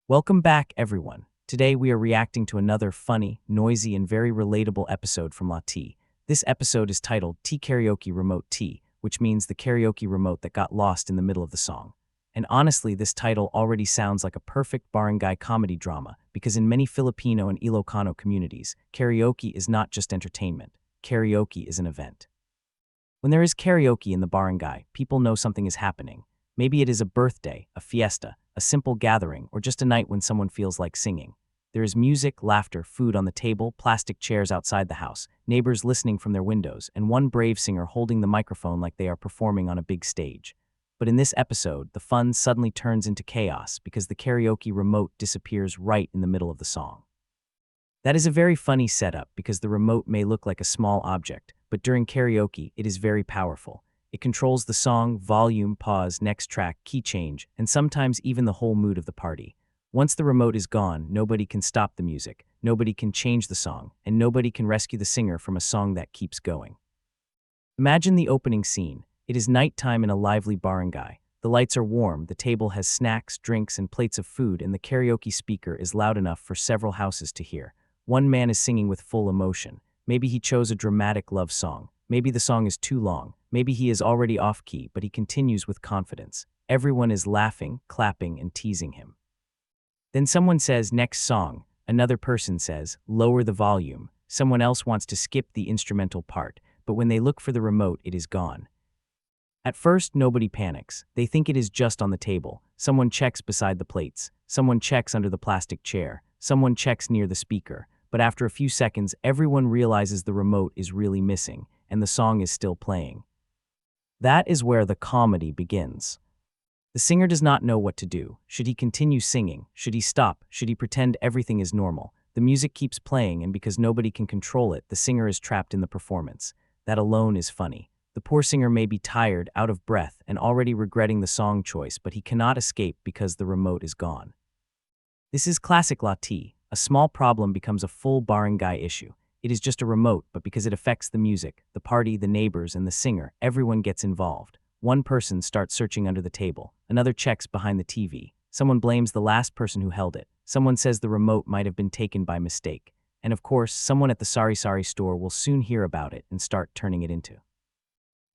Welcome back, everyone. Today we are reacting to another funny, noisy, and very relatable episode from La T. This episode is titled T Karaoke Remote T, which means the karaoke remote that got lost in the middle of the song. And honestly, this title already sounds like a perfect barangay comedy drama because in many Filipino and Ilocano communities, karaoke is not just entertainment. Karaoke is an event. When there is karaoke in the barangay, people know something is happening. Maybe it is a birthday, a fiesta, a simple gathering, or just a night when someone feels like singing. There is music, laughter, food on the table, plastic chairs outside the house, neighbors listening from their windows, and one brave singer holding the microphone like they are performing on a big stage. But in this episode, the fun suddenly turns into chaos because the karaoke remote disappears right in the middle of the song. That is a very funny setup because the remote may look like a small object, but during karaoke, it is very powerful. It controls the song, volume, pause, next track, key change, and sometimes even the whole mood of the party. Once the remote is gone, nobody can stop the music, nobody can change the song, and nobody can rescue the singer from a song that keeps going. Imagine the opening scene. It is nighttime in a lively barangay. The lights are warm, the table has snacks, drinks, and plates of food, and the karaoke speaker is loud enough for several houses to hear. One man is singing with full emotion. Maybe he chose a dramatic love song. Maybe the song is too long. Maybe he is already off-key, but he continues with confidence. Everyone is laughing, clapping, and teasing him. Then someone says, "Next song." Another person says, "Lower the volume." Someone else wants to skip the instrumental part, but when they look for the remote, it is gone. At first, nobody panics. They think it is just on the table. Someone checks beside the plates. Someone checks under the plastic chair. Someone checks near the speaker. But after a few seconds, everyone realizes the remote is really missing, and the song is still playing. That is where the comedy begins. The singer does not know what to do. Should he continue singing? Should he stop? Should he pretend everything is normal? The music keeps playing, and because nobody can control it, the singer is trapped in the performance. That alone is funny. The poor singer may be tired, out of breath, and already regretting the song choice, but he cannot escape because the remote is gone. This is classic La T. A small problem becomes a full barangay issue. It is just a remote, but because it affects the music, the party, the neighbors, and the singer, everyone gets involved. One person starts searching under the table. Another checks behind the TV. Someone blames the last person who held it. Someone says the remote might have been taken by mistake. And of course, someone at the sari-sari store will soon hear about it and start turning it into.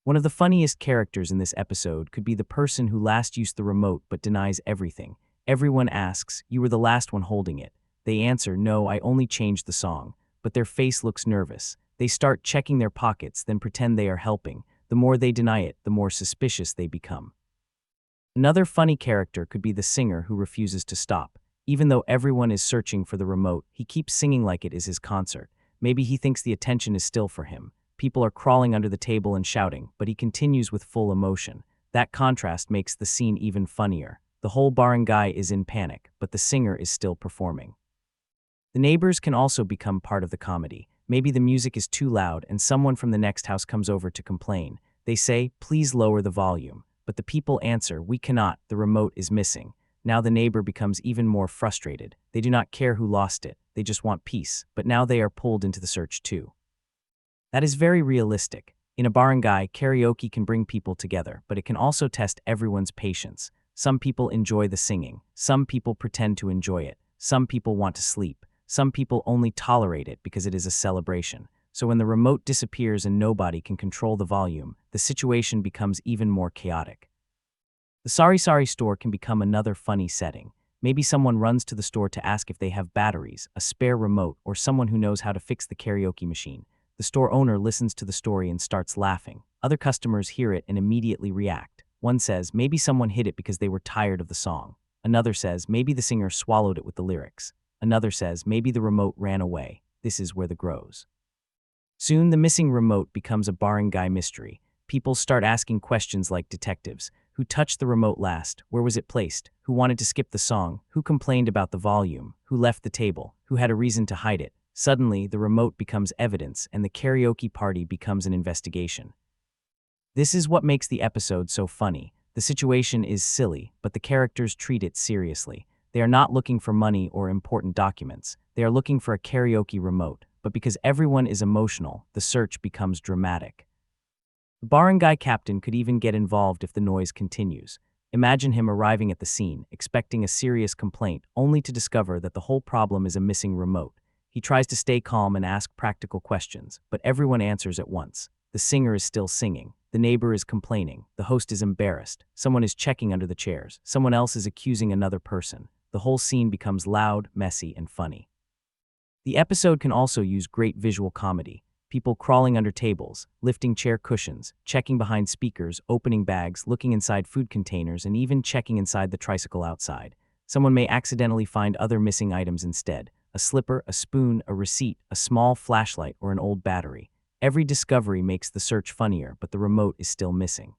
One of the funniest characters in this episode could be the person who last used the remote but denies everything. Everyone asks, "You were the last one holding it." They answer, "No, I only changed the song." But their face looks nervous. They start checking their pockets, then pretend they are helping. The more they deny it, the more suspicious they become. Another funny character could be the singer who refuses to stop. Even though everyone is searching for the remote, he keeps singing like it is his concert. Maybe he thinks the attention is still for him. People are crawling under the table and shouting, but he continues with full emotion. That contrast makes the scene even funnier. The whole barangay is in panic, but the singer is still performing. The neighbors can also become part of the comedy. Maybe the music is too loud and someone from the next house comes over to complain. They say, "Please lower the volume." But the people answer, "We cannot, the remote is missing." Now the neighbor becomes even more frustrated. They do not care who lost it, they just want peace, but now they are pulled into the search too. That is very realistic. In a barangay, karaoke can bring people together, but it can also test everyone's patience. Some people enjoy the singing, some people pretend to enjoy it, some people want to sleep, some people only tolerate it because it is a celebration. So when the remote disappears and nobody can control the volume, the situation becomes even more chaotic. The sari-sari store can become another funny setting. Maybe someone runs to the store to ask if they have batteries, a spare remote, or someone who knows how to fix the karaoke machine. The store owner listens to the story and starts laughing. Other customers hear it and immediately react. One says, maybe someone hid it because they were tired of the song. Another says, maybe the singer swallowed it with the lyrics. Another says, maybe the remote ran away. This is where the grows. Soon, the missing remote becomes a barangay mystery. People start asking questions like detectives. Who touched the remote last? Where was it placed? Who wanted to skip the song? Who complained about the volume? Who left the table? Who had a reason to hide it? Suddenly, the remote becomes evidence and the karaoke party becomes an investigation. This is what makes the episode so funny. The situation is silly, but the characters treat it seriously. They are not looking for money or important documents. They are looking for a karaoke remote, but because everyone is emotional, the search becomes dramatic. The barangay captain could even get involved if the noise continues. Imagine him arriving at the scene, expecting a serious complaint, only to discover that the whole problem is a missing remote. He tries to stay calm and ask practical questions, but everyone answers at once. The singer is still singing. The neighbor is complaining. The host is embarrassed. Someone is checking under the chairs. Someone else is accusing another person. The whole scene becomes loud, messy, and funny. The episode can also use great visual comedy. People crawling under tables, lifting chair cushions, checking behind speakers, opening bags, looking inside food containers, and even checking inside the tricycle outside. Someone may accidentally find other missing items instead. A slipper, a spoon, a receipt, a small flashlight, or an old battery. Every discovery makes the search funnier, but the remote is still missing.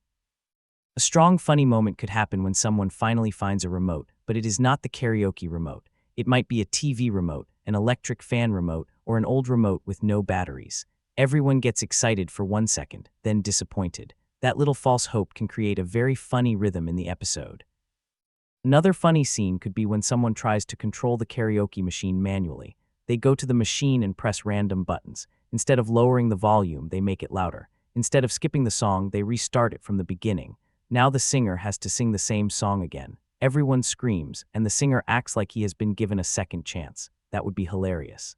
A strong, funny moment could happen when someone finally finds a remote, but it is not the karaoke remote. It might be a TV remote, an electric fan remote, or an old remote with no batteries. Everyone gets excited for 1 second, then disappointed. That little false hope can create a very funny rhythm in the episode. Another funny scene could be when someone tries to control the karaoke machine manually. They go to the machine and press random buttons. Instead of lowering the volume, they make it louder. Instead of skipping the song, they restart it from the beginning. Now the singer has to sing the same song again. Everyone screams, and the singer acts like he has been given a second chance. That would be hilarious.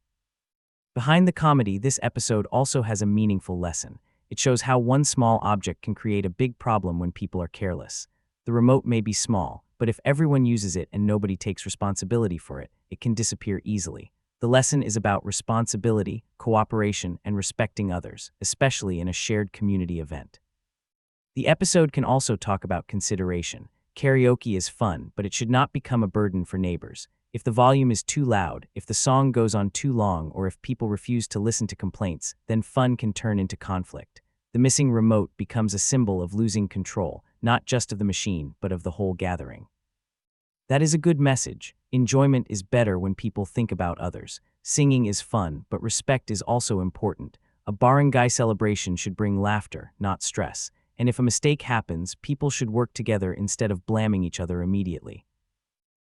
Behind the comedy, this episode also has a meaningful lesson. It shows how one small object can create a big problem when people are careless. The remote may be small, but if everyone uses it and nobody takes responsibility for it, it can disappear easily. The lesson is about responsibility, cooperation, and respecting others, especially in a shared community event. The episode can also talk about consideration. Karaoke is fun, but it should not become a burden for neighbors. If the volume is too loud, if the song goes on too long, or if people refuse to listen to complaints, then fun can turn into conflict. The missing remote becomes a symbol of losing control, not just of the machine, but of the whole gathering. That is a good message. Enjoyment is better when people think about others. Singing is fun, but respect is also important. A barangay celebration should bring laughter, not stress. And if a mistake happens, people should work together instead of blaming each other immediately.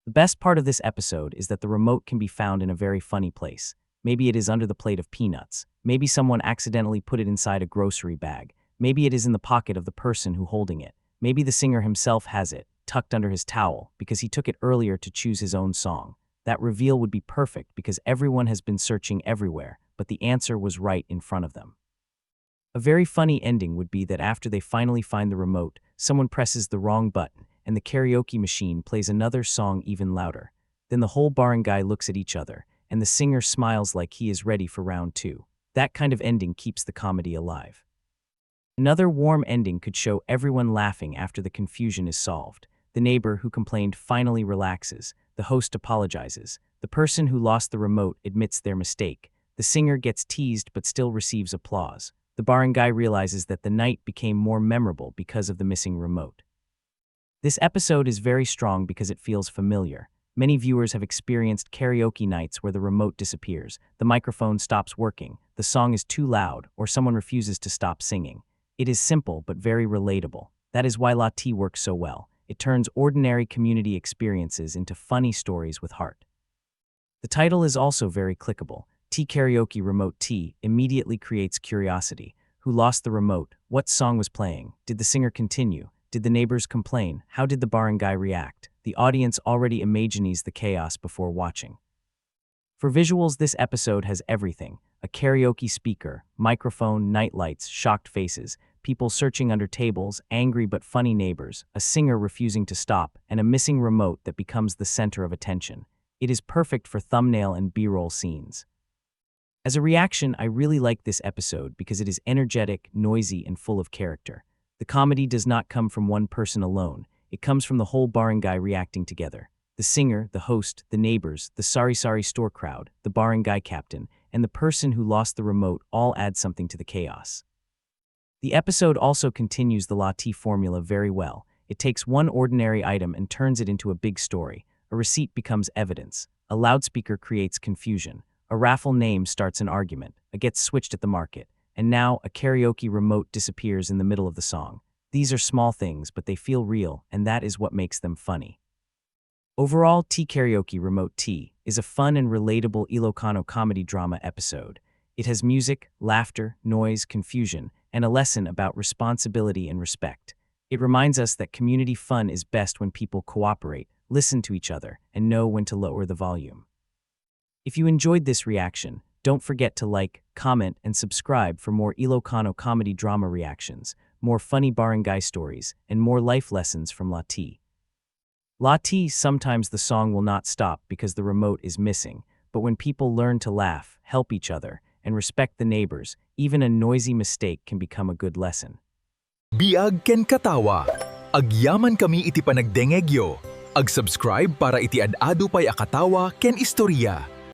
The best part of this episode is that the remote can be found in a very funny place. Maybe it is under the plate of peanuts. Maybe someone accidentally put it inside a grocery bag. Maybe it is in the pocket of the person who holding it. Maybe the singer himself has it, tucked under his towel, because he took it earlier to choose his own song. That reveal would be perfect because everyone has been searching everywhere, but the answer was right in front of them. A very funny ending would be that after they finally find the remote, someone presses the wrong button, and the karaoke machine plays another song even louder. Then the whole barangay looks at each other, and the singer smiles like he is ready for round 2. That kind of ending keeps the comedy alive. Another warm ending could show everyone laughing after the confusion is solved. The neighbor who complained finally relaxes. The host apologizes. The person who lost the remote admits their mistake. The singer gets teased but still receives applause. The barangay realizes that the night became more memorable because of the missing remote. This episode is very strong because it feels familiar. Many viewers have experienced karaoke nights where the remote disappears, the microphone stops working, the song is too loud, or someone refuses to stop singing. It is simple but very relatable. That is why La T works so well. It turns ordinary community experiences into funny stories with heart. The title is also very clickable. T Karaoke Remote T immediately creates curiosity. Who lost the remote? What song was playing? Did the singer continue? Did the neighbors complain? How did the barangay react? The audience already imagines the chaos before watching. For visuals, this episode has everything. A karaoke speaker, microphone, night lights, shocked faces, people searching under tables, angry but funny neighbors, a singer refusing to stop, and a missing remote that becomes the center of attention. It is perfect for thumbnail and B-roll scenes. As a reaction, I really like this episode because it is energetic, noisy, and full of character. The comedy does not come from one person alone. It comes from the whole barangay reacting together. The singer, the host, the neighbors, the sari-sari store crowd, the barangay captain, and the person who lost the remote all add something to the chaos. The episode also continues the La T formula very well. It takes one ordinary item and turns it into a big story. A receipt becomes evidence. A loudspeaker creates confusion. A raffle name starts an argument. A gets switched at the market. And now a karaoke remote disappears in the middle of the song. These are small things, but they feel real, and that is what makes them funny. Overall, T Karaoke Remote T is a fun and relatable Ilocano comedy drama episode. It has music, laughter, noise, confusion, and a lesson about responsibility and respect. It reminds us that community fun is best when people cooperate, listen to each other, and know when to lower the volume. If you enjoyed this reaction, don't forget to like, comment, and subscribe for more Ilocano comedy drama reactions, more funny barangay stories, and more life lessons from La T. La T, sometimes the song will not stop because the remote is missing, but when people learn to laugh, help each other, and respect the neighbors, even a noisy mistake can become a good lesson. Biag ken katawa, agyaman kami iti panagdengegyo, ag-subscribe para iti ad-adu pay akatawa ken istorya.